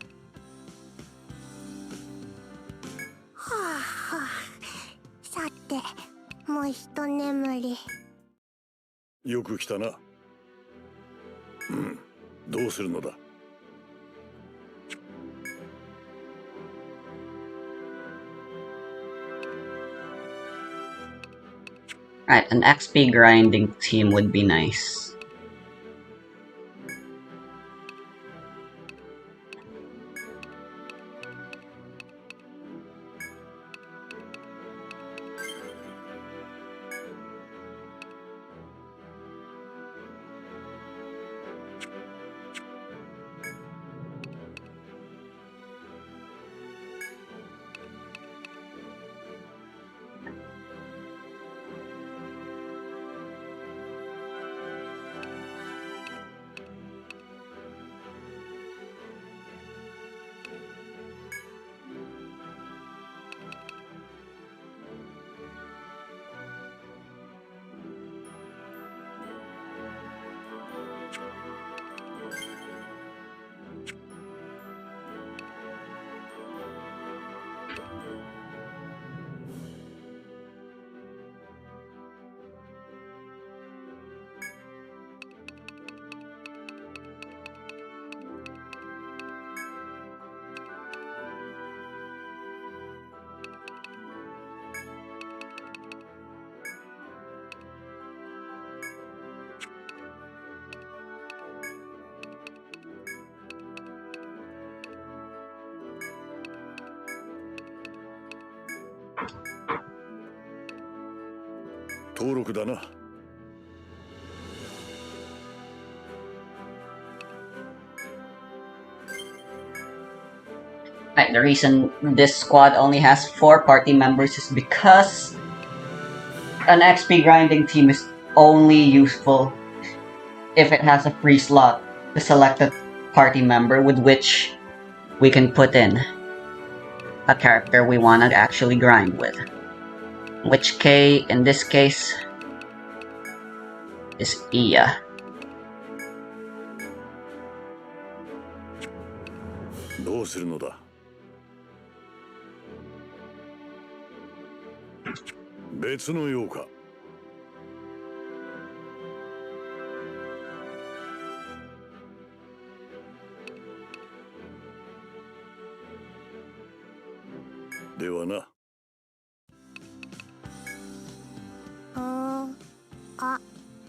あはあ、さてもう一眠り。よく来たな。どうするのだ。Right, an XP grinding team would be nice.登録だな。Right, the reason this squad only has 4 party members is because an XP grinding team is only useful if it has a free slot to select a party member with which we can put in a character we want to actually grind with. Which in this case is Iya. どうするのだ。別のようか。ではな。あ、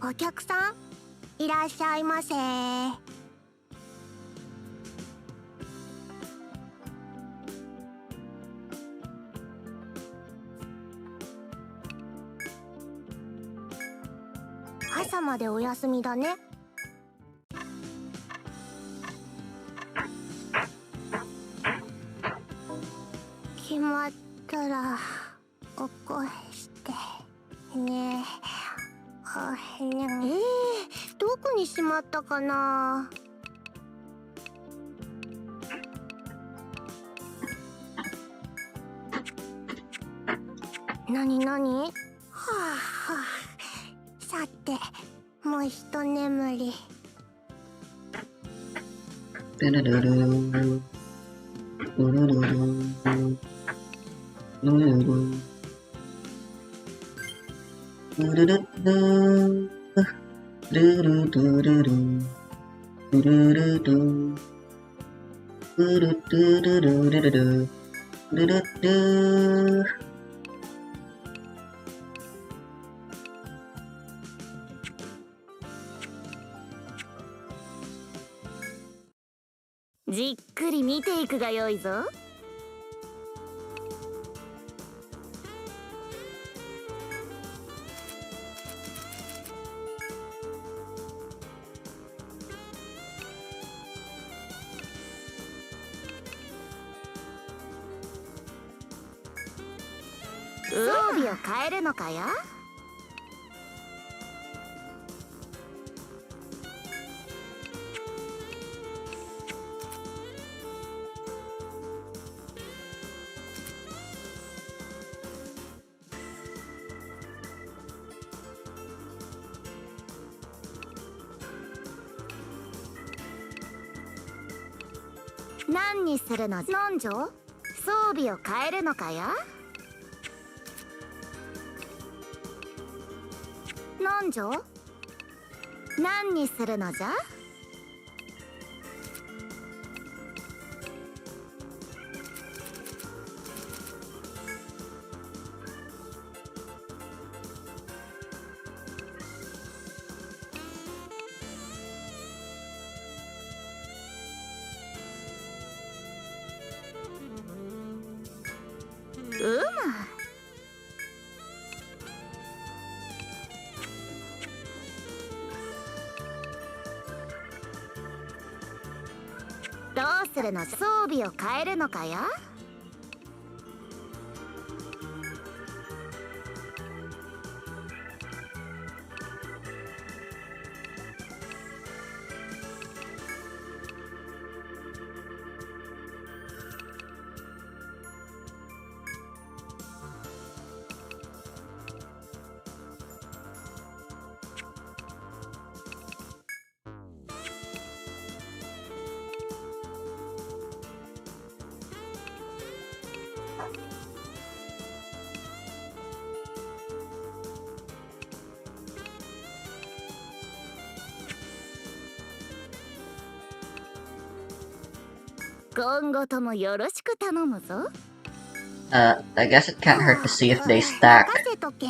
お客さんいらっしゃいませ。朝までお休みだね。決まったら起こしてね。どこにしまったかな。なになに。はあはあ、さてもう一眠り。じっくり見ていくがよいぞ。装備を変えるのかよ。何にするの？なんじゃ？装備を変えるのかよ。なんじゃ？何にするのじゃ？うむ。どうするの？装備を変えるのかよ。今後ともよろしく頼むぞ。I guess it can't hurt to see if they stack. 任せとけ。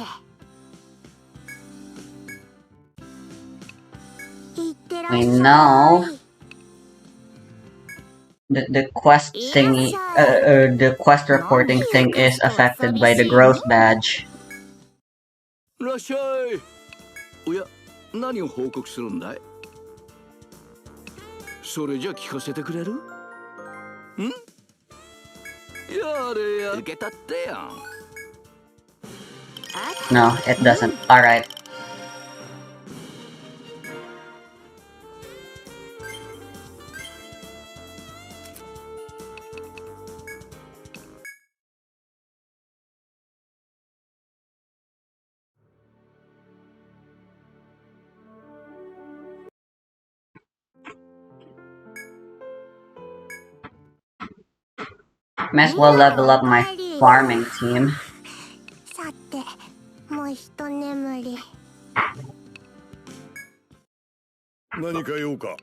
いってらっしゃ We い。 know the quest thingy, the quest reporting thing is affected by the growth badge. いらっしゃい。おや、何を報告するんだい？それじゃ聞かせてくれる？ん？やれや。受け取ってよ。No, it doesn't. Alright. Might as well level up my farming team. さて、もう一眠り。何か用か？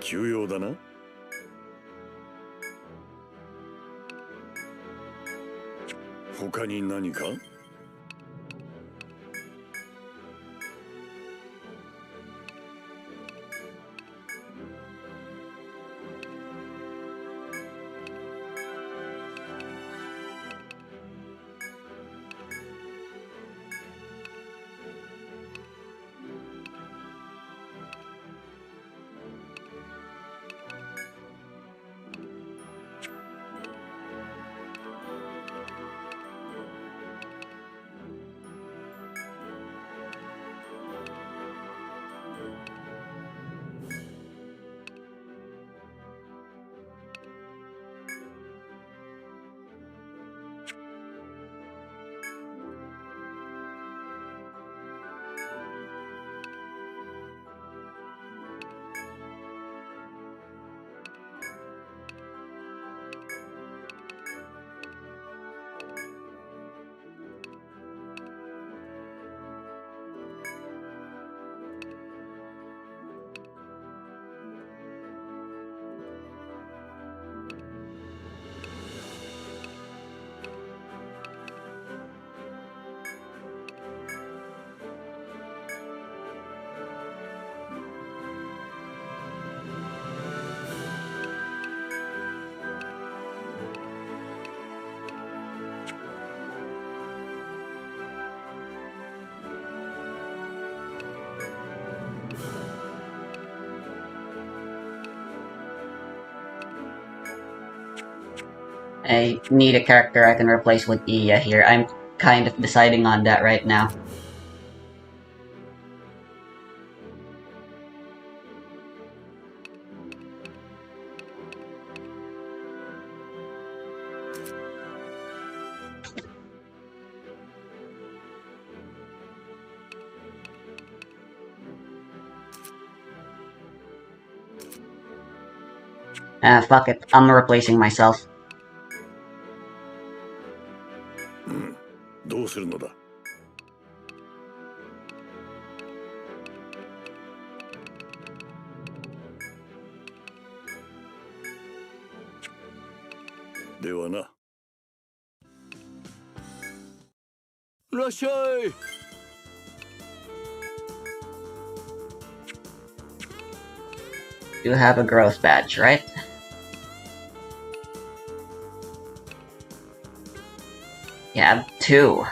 休養だな。他に何か？ I need a character I can replace with Iya here. I'm kind of deciding on that right now. Fuck it. I'm replacing myself. どうするのだ。ではな。いらっしゃい。You have a growth badge, right? Yeah, 2. Oh,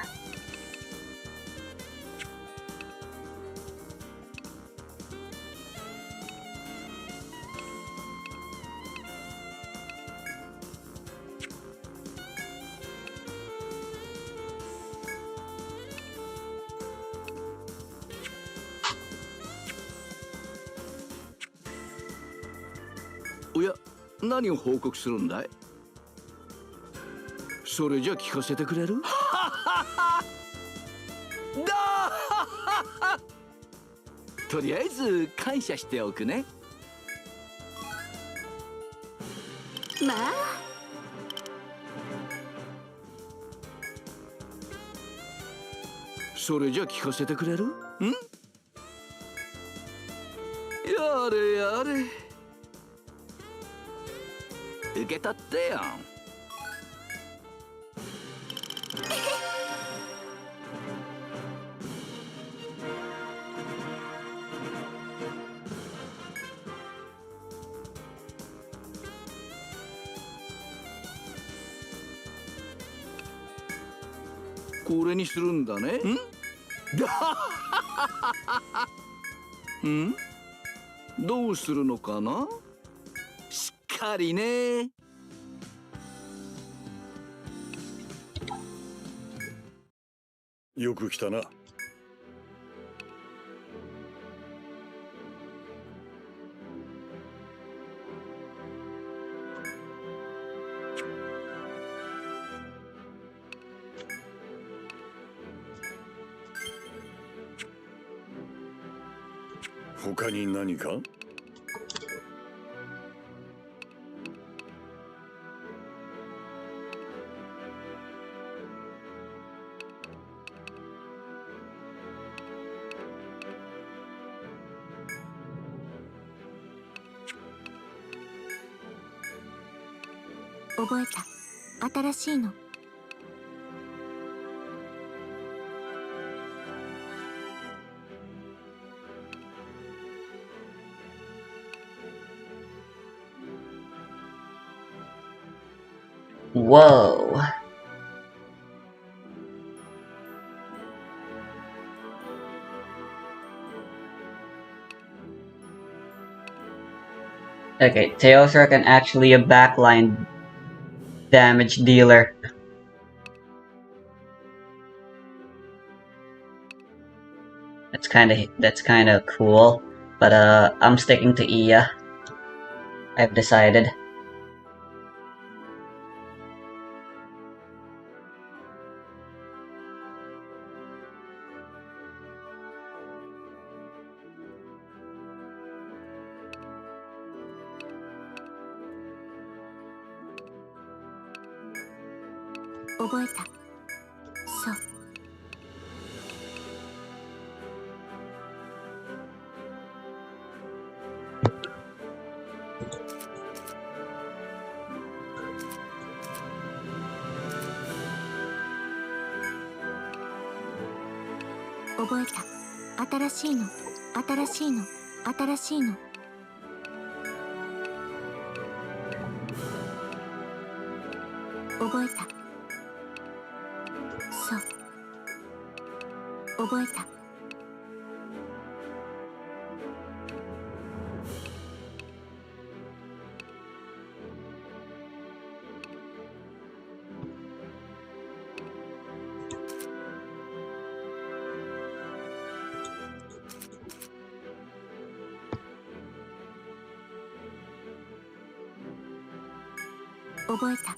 おや、何を報告するんだい。それじゃ聞かせてくれる？だとりあえず感謝しておくね。まあそれじゃ聞かせてくれる？ん？やれやれ。受け取ってよ。これにするんだね。ん？どうするのかな？しっかりね。よく来たな。他に何か？覚えた。新しいの。Whoa. Okay, Teosra can actually a backline damage dealer. That's kinda cool. But I'm sticking to Iya. I've decided.覚えた。そう。覚えた。新しいの。新しいの。新しいの。覚えた。そう。覚えた。覚えた。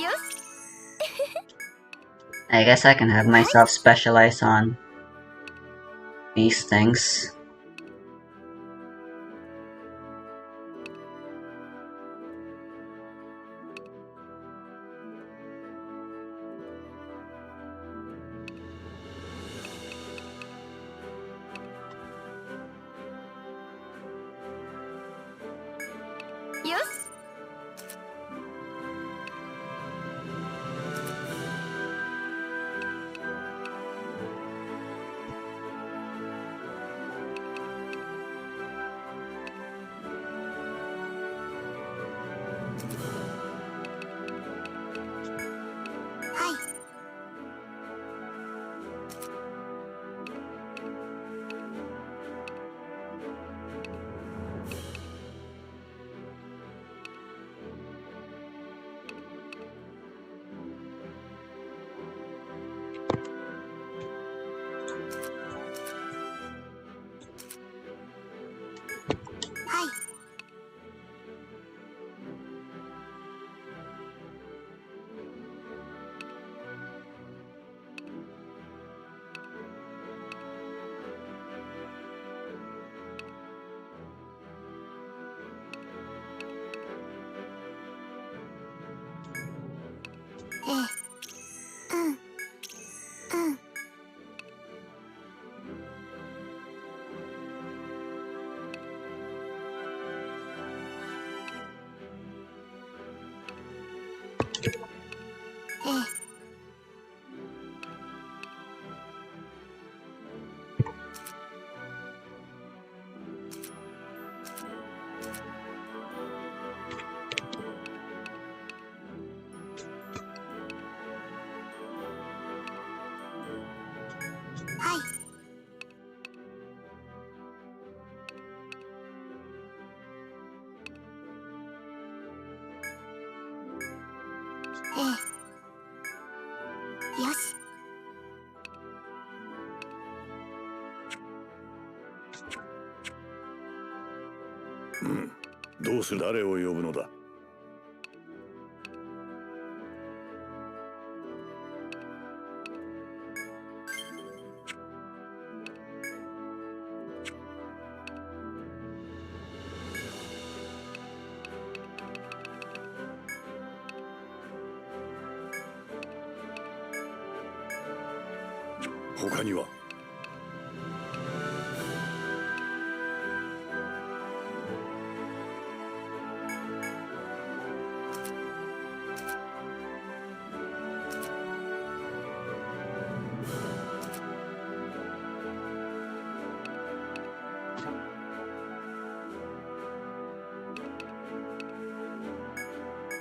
よし。 I guess I can have myself specialize on these things. Yes. Hi. Hi. Hi. Yes. どうする？誰を呼ぶのだ？他には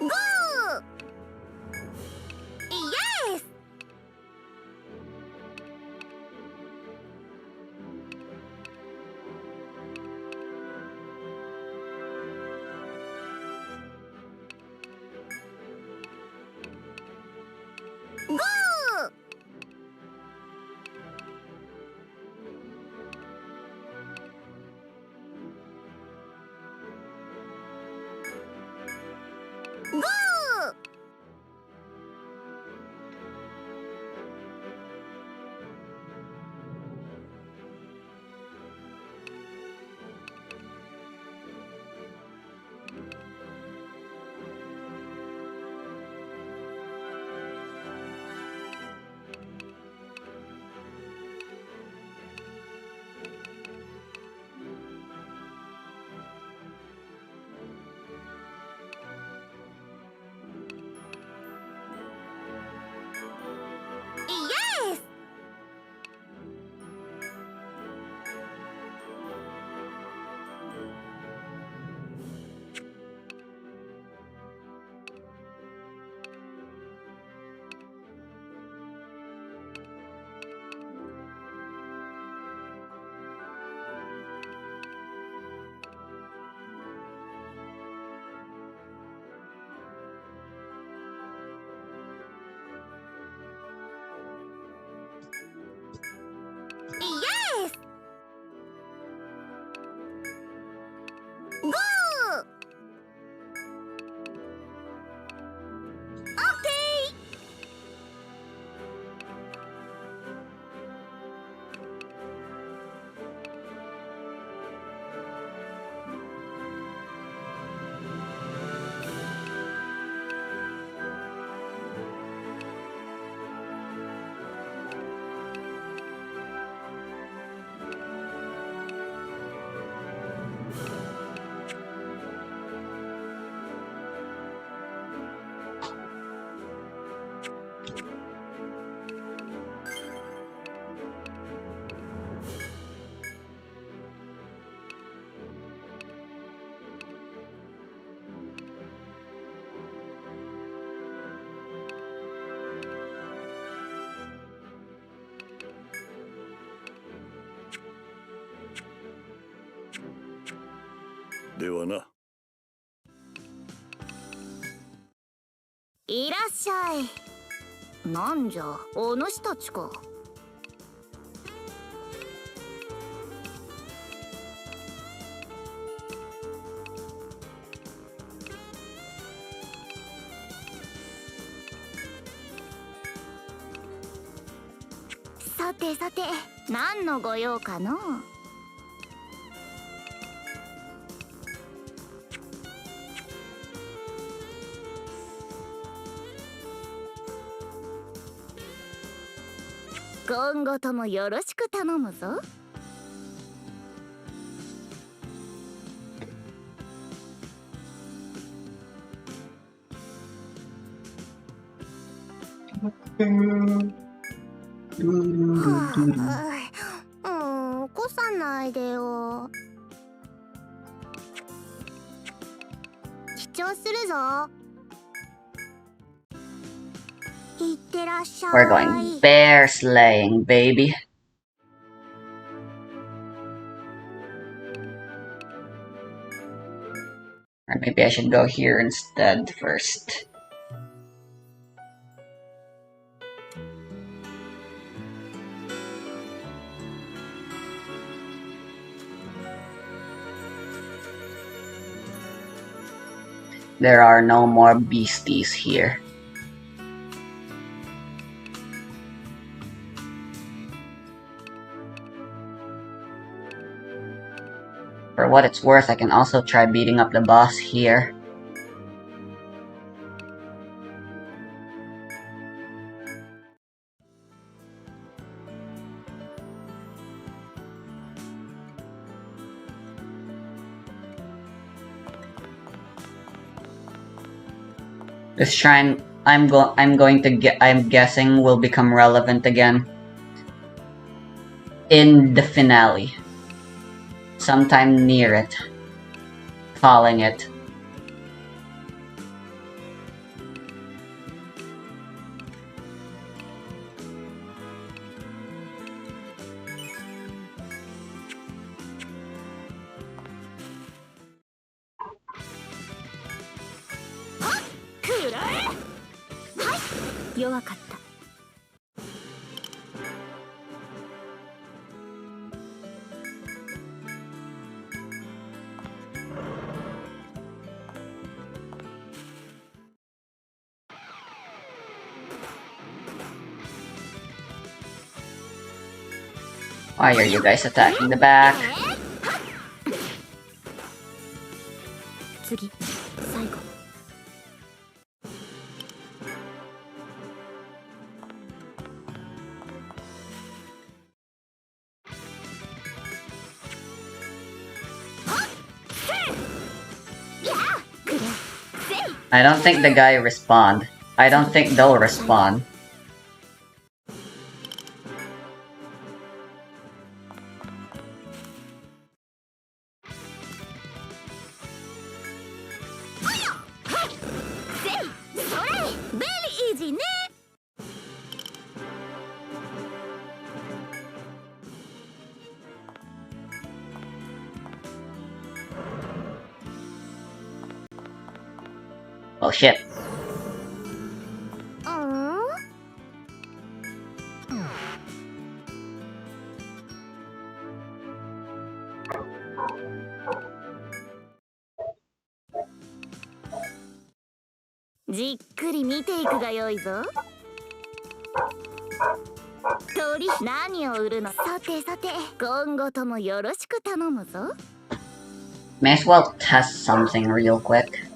？Go! Yes! Go! Go! ではな。いらっしゃい。なんじゃ、お主たちか。さてさて、何のご用かの。今後ともよろしく頼むぞ。起こさないでよ。記帳するぞ。いってらっしゃい。 We're going bear slaying, baby. Or maybe I should go here instead first. There are no more beasties here. For what it's worth, I can also try beating up the boss here. This shrine, I'm guessing will become relevant again in the finale. Sometime near it. Calling it. Why are you guys attacking the back? 次、最後。I don't think the guy respond. I don't think they'll respond. Very easy ね。Oh shit. じっくり見ていくがよいぞ。鳥、何を売るの。さてさて、今後ともよろしく頼むぞ。May as well test something real quick.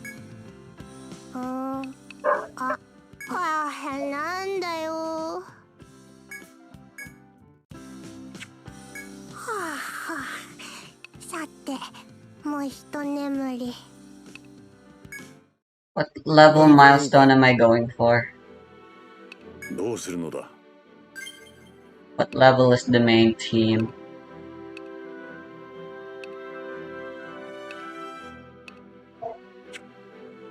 なんだよ。はあ、さて、もう一眠り。What level milestone am I going for? どうするのだ。 What level is the main team?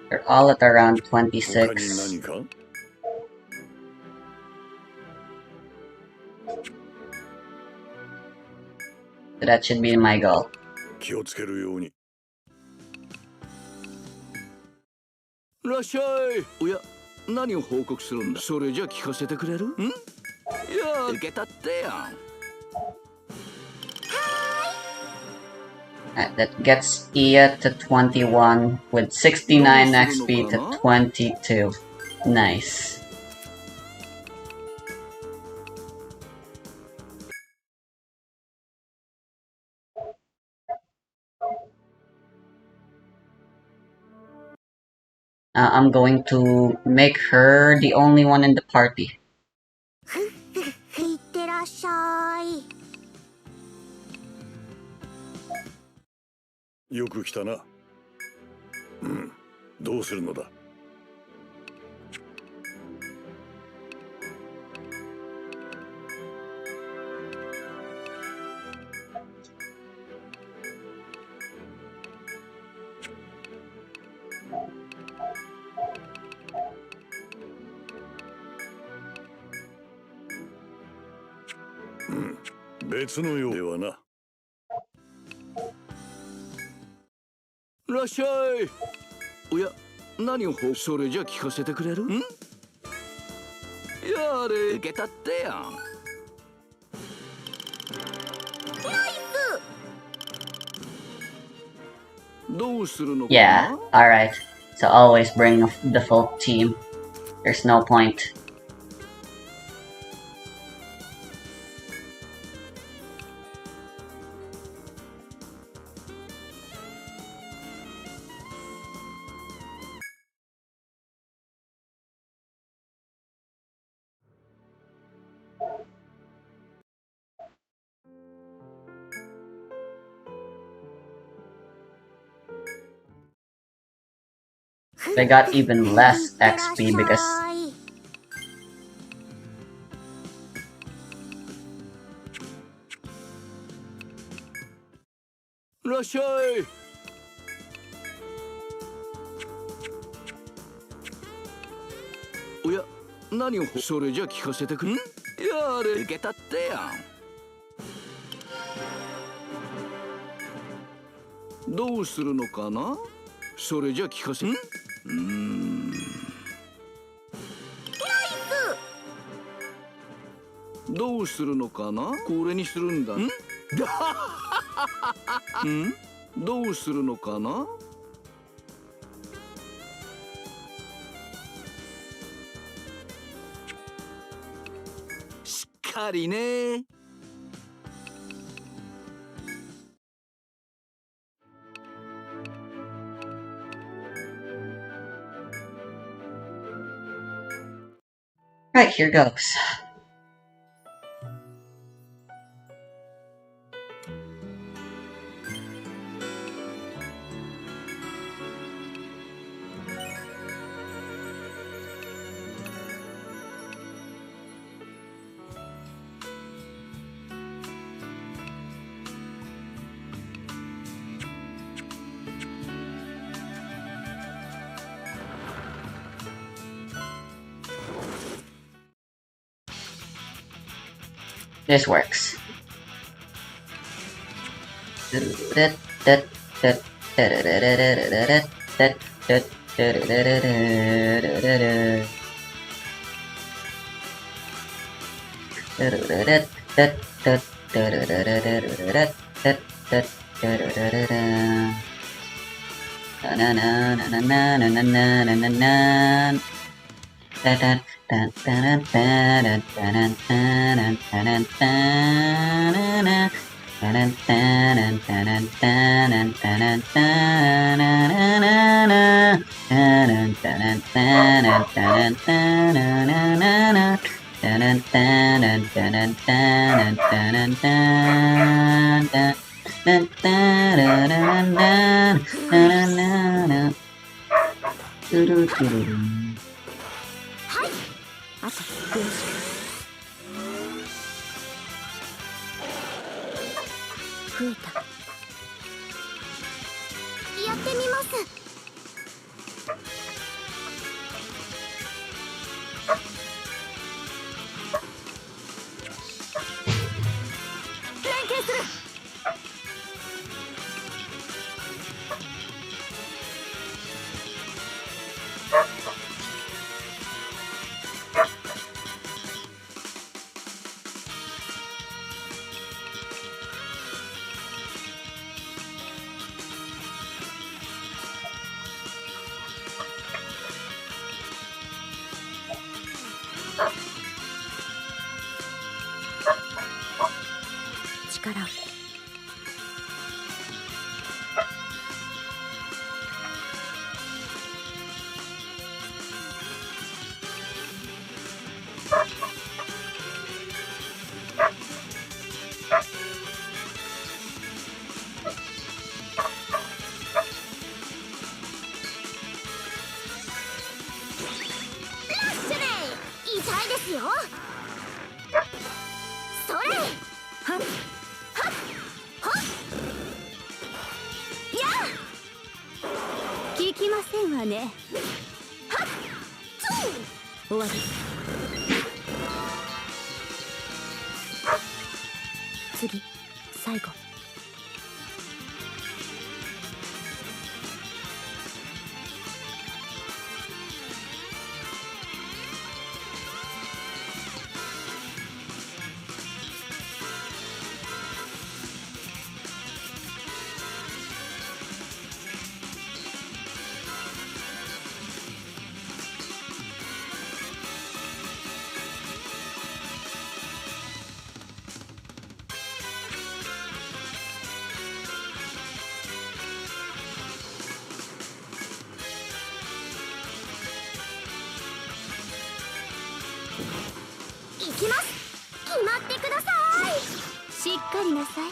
They're all at around 他に 26. 何か So that should be my goal. 気をつけるように。らっしゃい。おや、何を報告するんだ。それじゃ聞かせてくれる？いや、受けたってやん。That gets Ia to 21 with 69 XP to 22. Nice. I'm going to make her the only one in the party. いってらっしゃい。よく来たな。うん、どうするのだ。うん、別のようではな。らっしゃい。おや、何をそれじゃ聞かせてくれる？やれ、受けたってやん。どうするのかな？ Yeah, alright. So always bring the full team. There's no point. They got even less XP because らっしゃい。おや、何をそれじゃ聞かせてくれ。やれ、受けたってやん。どうするのかな？それじゃ聞かせ。どうするのかな？これにするんだ。どうするのかな？しっかりね。Right, here goes. This works. ますよ。それ。はっはっはっ。やあ。聞きませんわね。はっつー。終わり。次、最後。行きます。決まってください。しっかりなさい。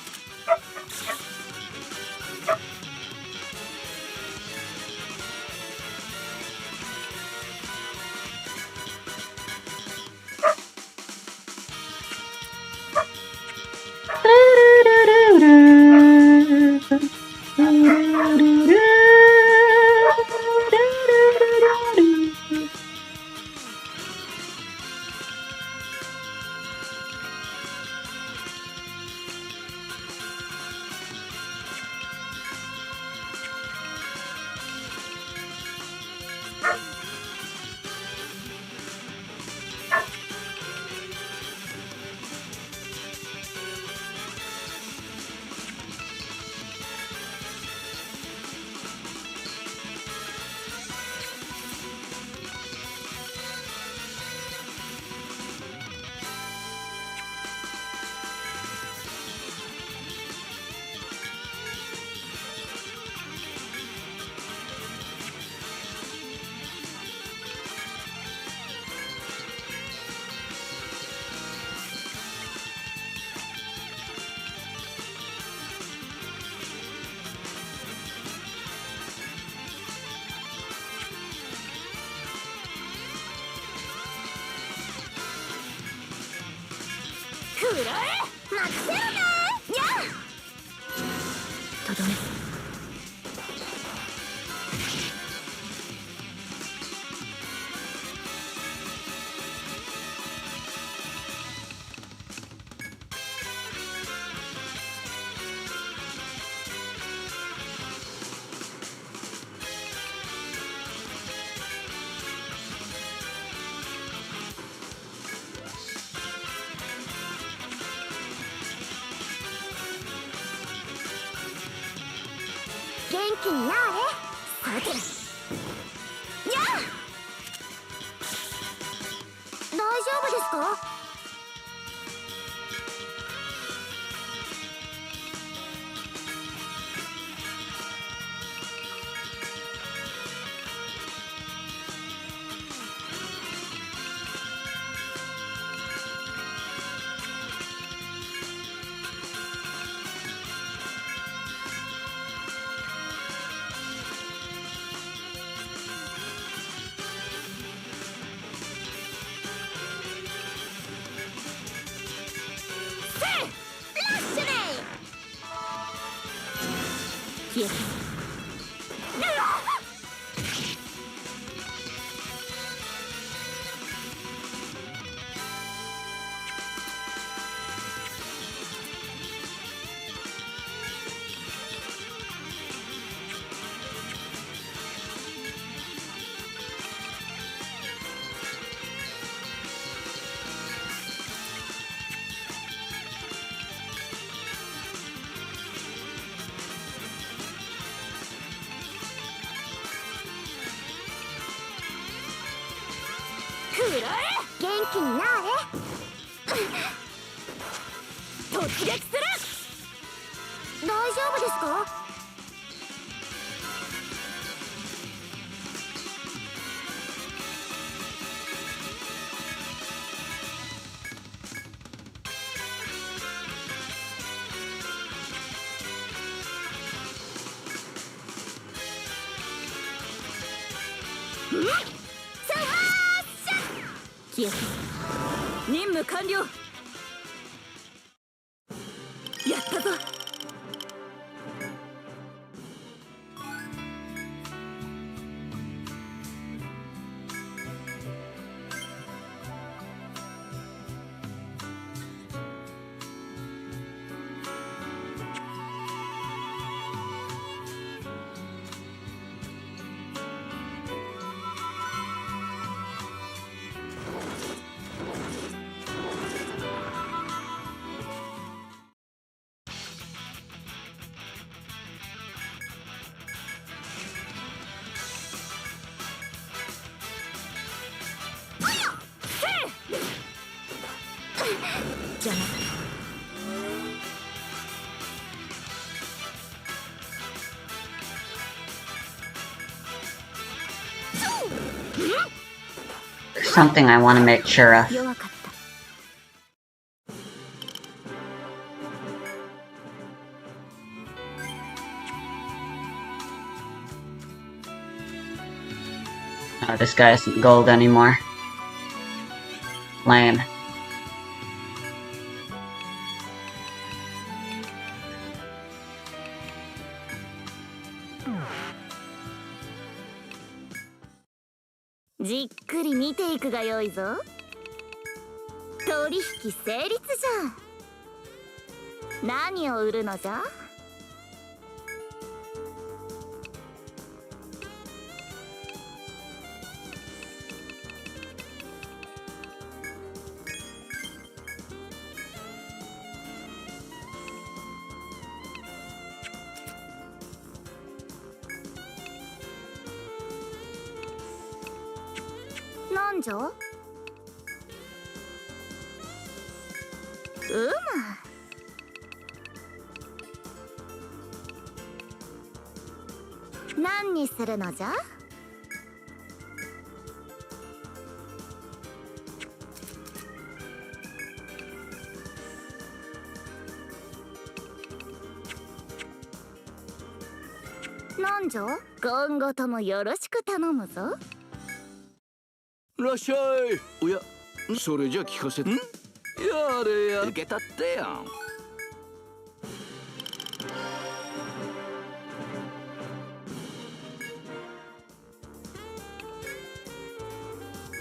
くらえ。任せろね。やあ。とどめ。元気にやあれ。さて。やあ。大丈夫ですか。消えた。くらえ。元気になあれ。突撃する。大丈夫ですか。ん？さあ、しゃ！消えた。任務完了。やったぞ。邪魔。There's something I want to make sure of. 弱かった。Oh, this guy isn't gold anymore. Lame. Hmm. じっくり見ていくがよいぞ。取引成立じゃ。何を売るのじゃ。なんじゃ。うむ。何にするのじゃ。なんじゃ。今後ともよろしく頼むぞ。いらっしゃい。おや、それじゃ聞かせて。やれや。受けたってやん。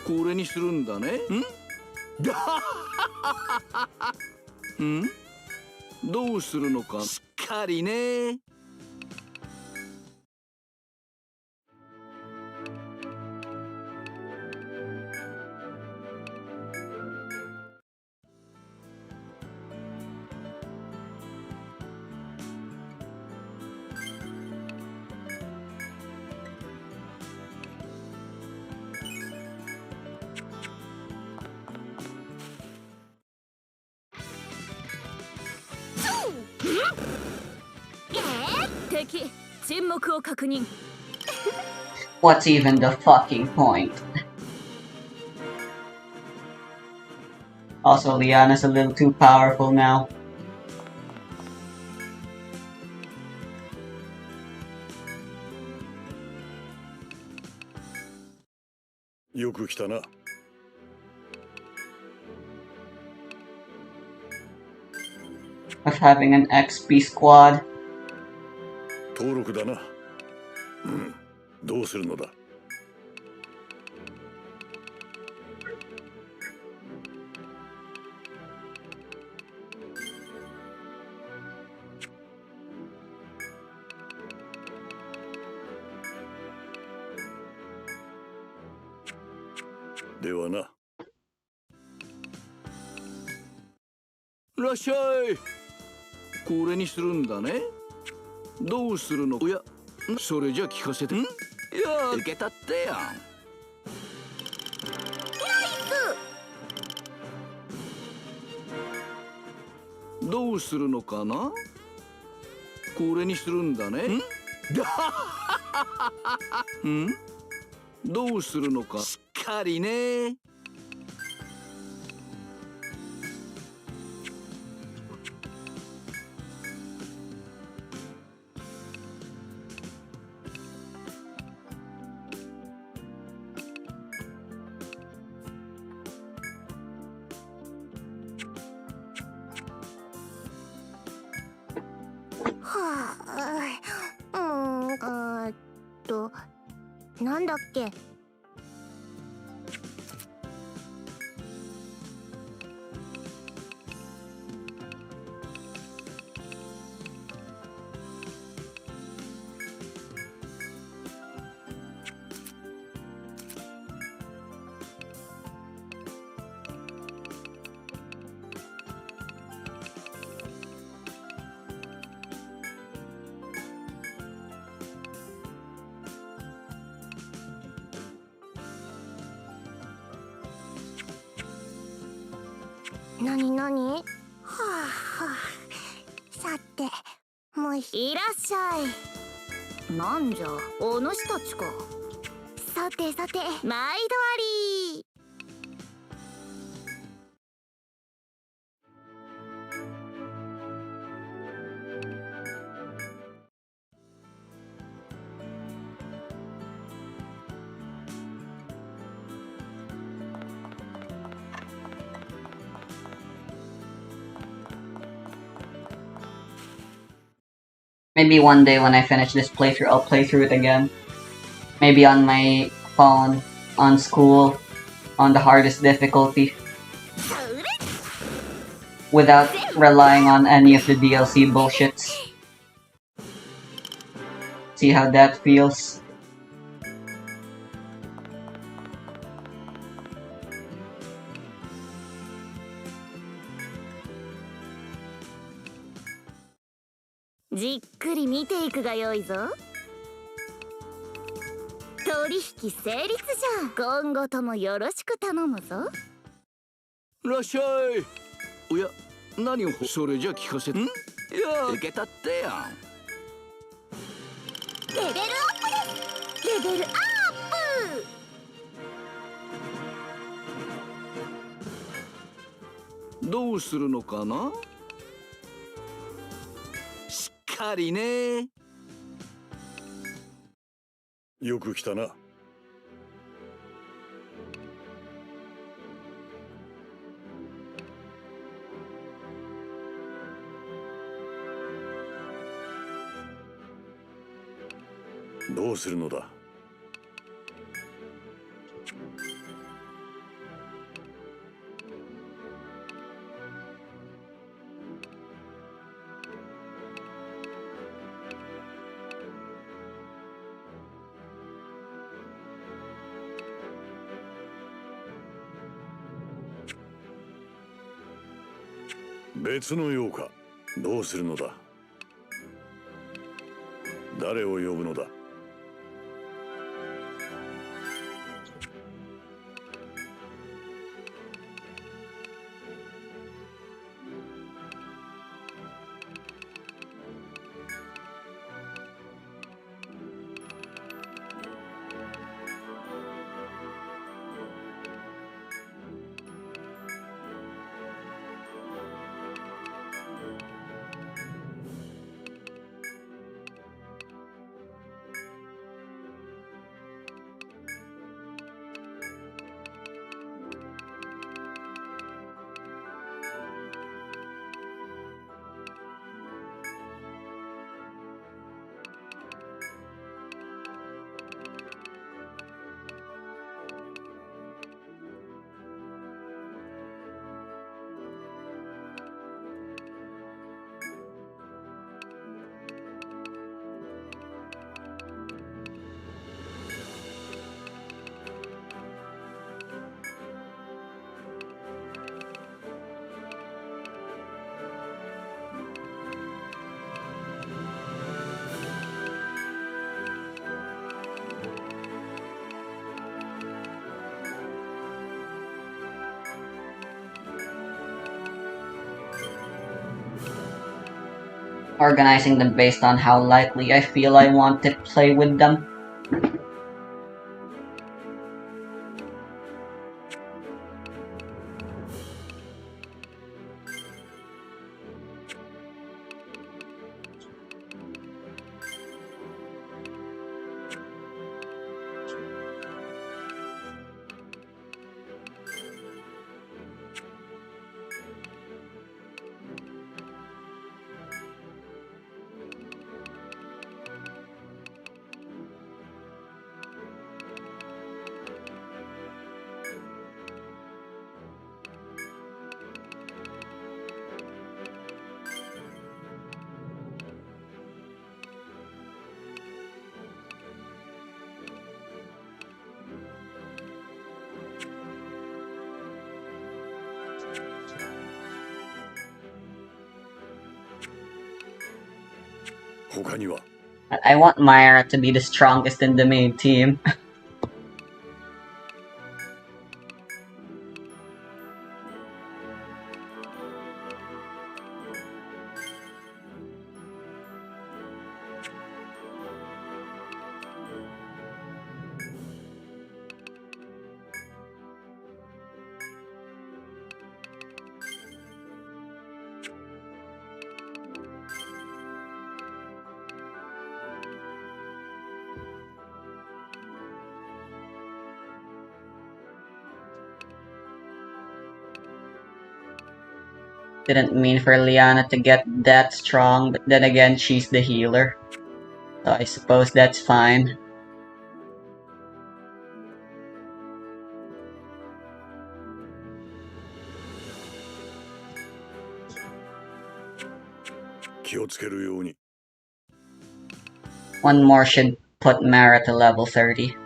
これにするんだね。んどうするのか。しっかりね。敵、沈黙を確認。What's even the fucking point? Also, Liana's a little too powerful now. よく来たな。Of having an XP squad. 登録だな。うん。どうするのだ。ではな。いらっしゃい。これにするんだね。どうするの。おや、それじゃ聞かせて。いや、受けたってやん。どうするのかな。これにするんだね。どうするのか。しっかりね。はあ、なんだっけ。なになに。はあはあ。さて、もういらっしゃい。なんじゃ、お主たちか。さてさて、毎度あり。Maybe one day when I finish this playthrough, I'll play through it again. Maybe on my phone, on school, on the hardest difficulty, without relying on any of the DLC bullshits. See how that feels.じっくり見ていくがよいぞ。取引成立じゃ。今後ともよろしく頼むぞ。らっしゃい。おや、何をそれじゃ聞かせて。いや、受けたってやん。レベルアップです。レベルアップ。どうするのかな。しっかりね。よく来たな。どうするのだ。別のようか。どうするのだ。誰を呼ぶのだ。Organizing them based on how likely I feel I want to play with them. 他には I want Myra to be the strongest in the main team. Didn't mean for Liana to get that strong, but then again, she's the healer. So I suppose that's fine. One more should put Mara to level 30.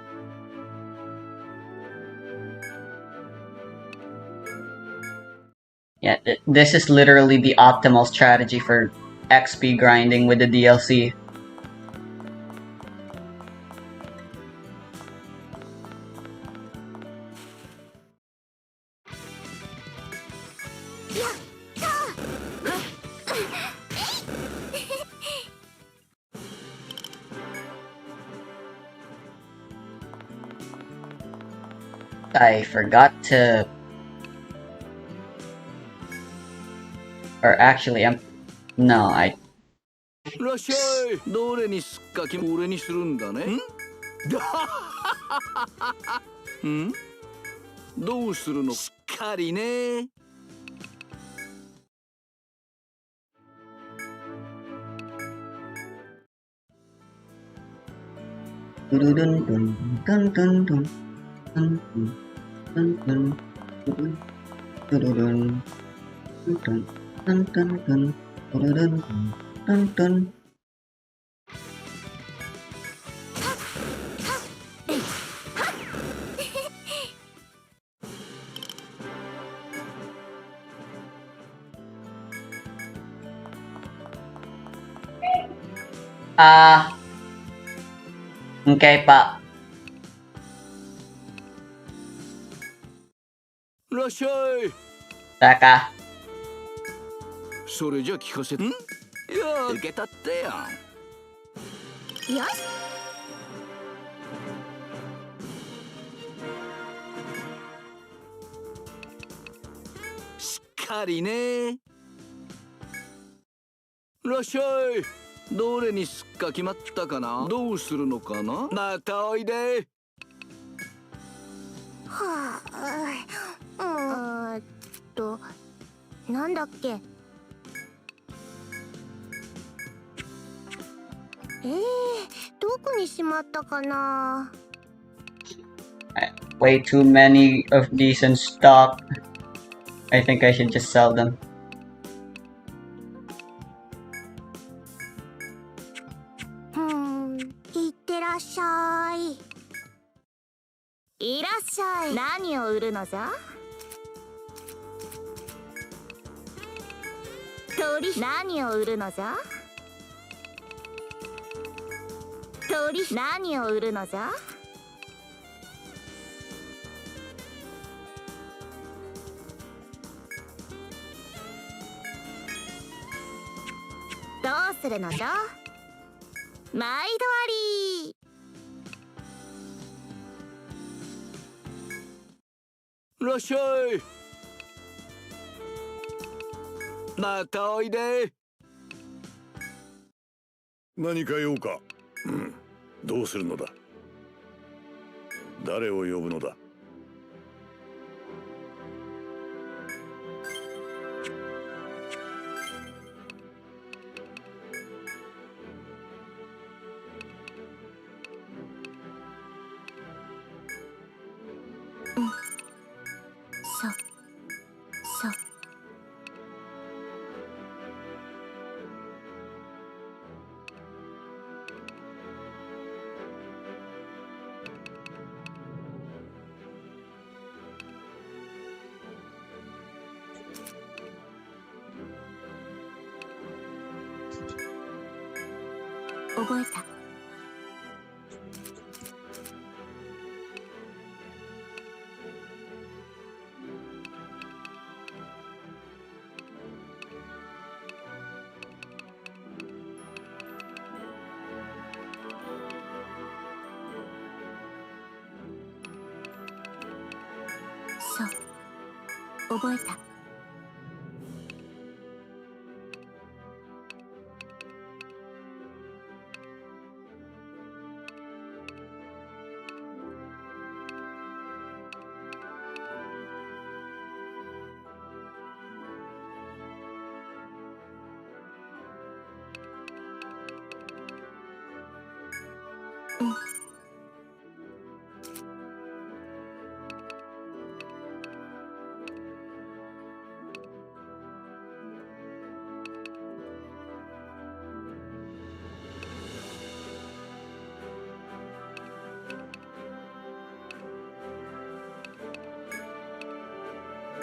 Yeah, this is literally the optimal strategy for XP grinding with the DLC. I forgot to... Or actually, No, I... らっしゃい。どれにすっかき俺にするんだね。んどうするのしっかりね。Okay pa. らっしゃい。 Teka. それじゃ聞かせて。いや受けたってやん。よし。しっかりね。らっしゃい。どれにすっか決まったかな。どうするのかな。またおいで。はあ、なんだっけ。どこにしまったかな。Way too many of these in stock. I think I should just sell them. いってらっしゃい。いらっしゃい。何を売るのじゃ。鳥。何を売るのじゃ。鳥。何を売るのじゃ。どうするのじゃ。毎度あり。らっしゃい。またおいで。何か用か。どうするのだ。誰を呼ぶのだ。覚えた。そう覚えた。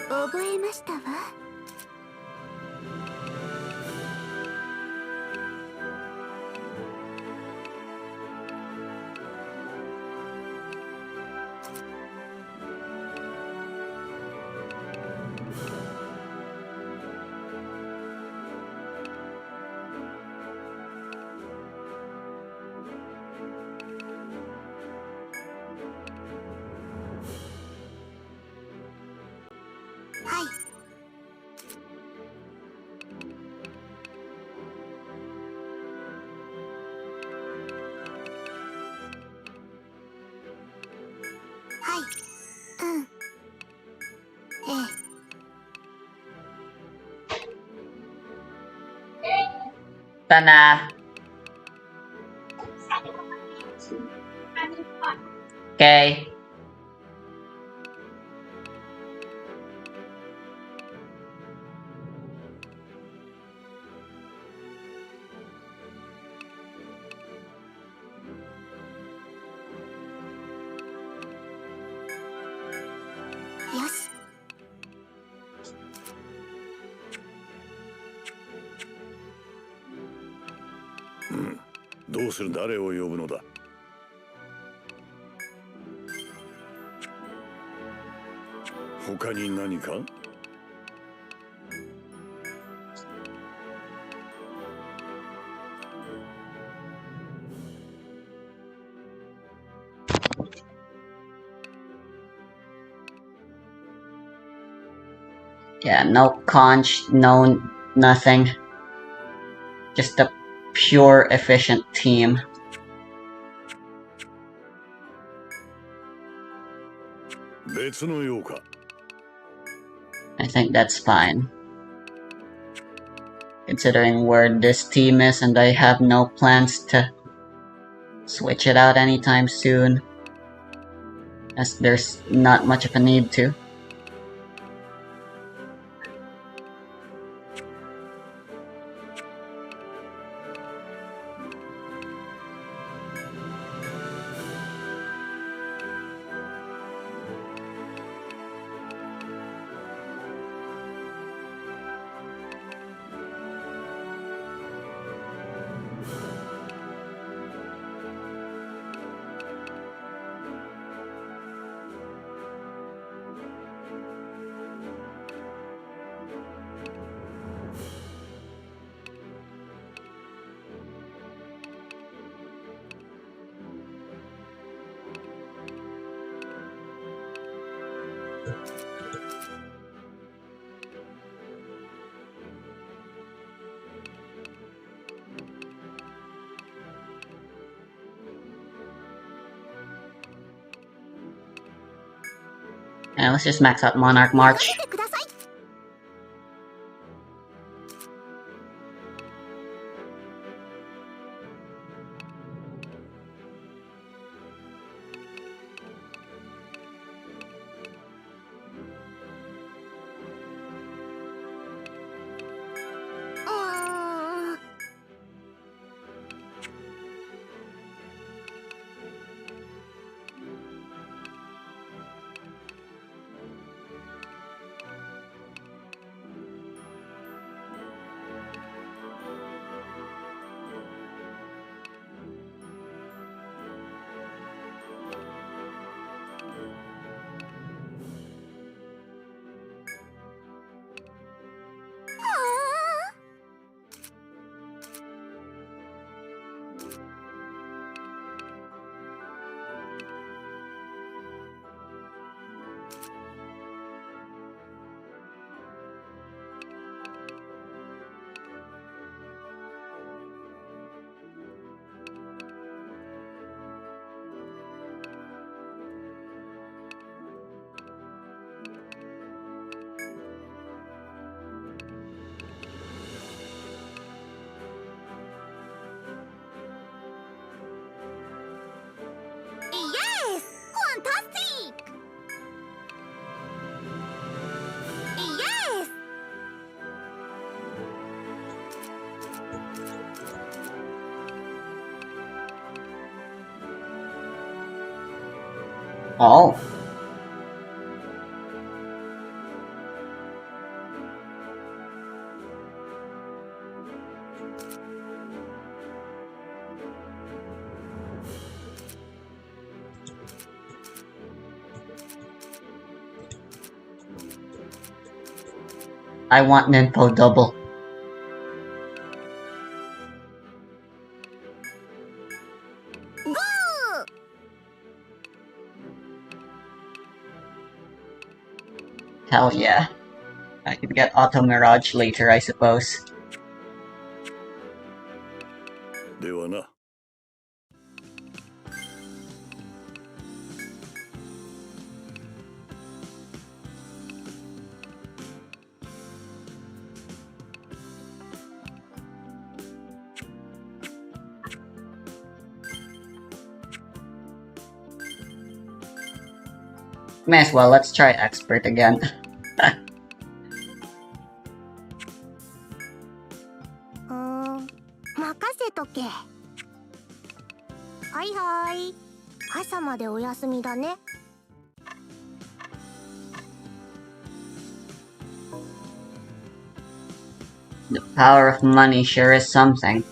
覚えましたわ。はい。はい。うん。Ito na. Okay.よし。どうする？誰を呼ぶのだ？他に何か？Yeah, no conch, no nothing. Just a pure efficient team. I think that's fine. Considering where this team is and I have no plans to switch it out anytime soon, as there's not much of a need to. And let's just max out Monarch March. 任せてください。Oh. I want Ninpo double. Hell yeah. I could get Auto Mirage later, I suppose. ではな。May as well, let's try Expert again. 任せとけ。はいはい。朝までお休みだね。The power of money sure is something.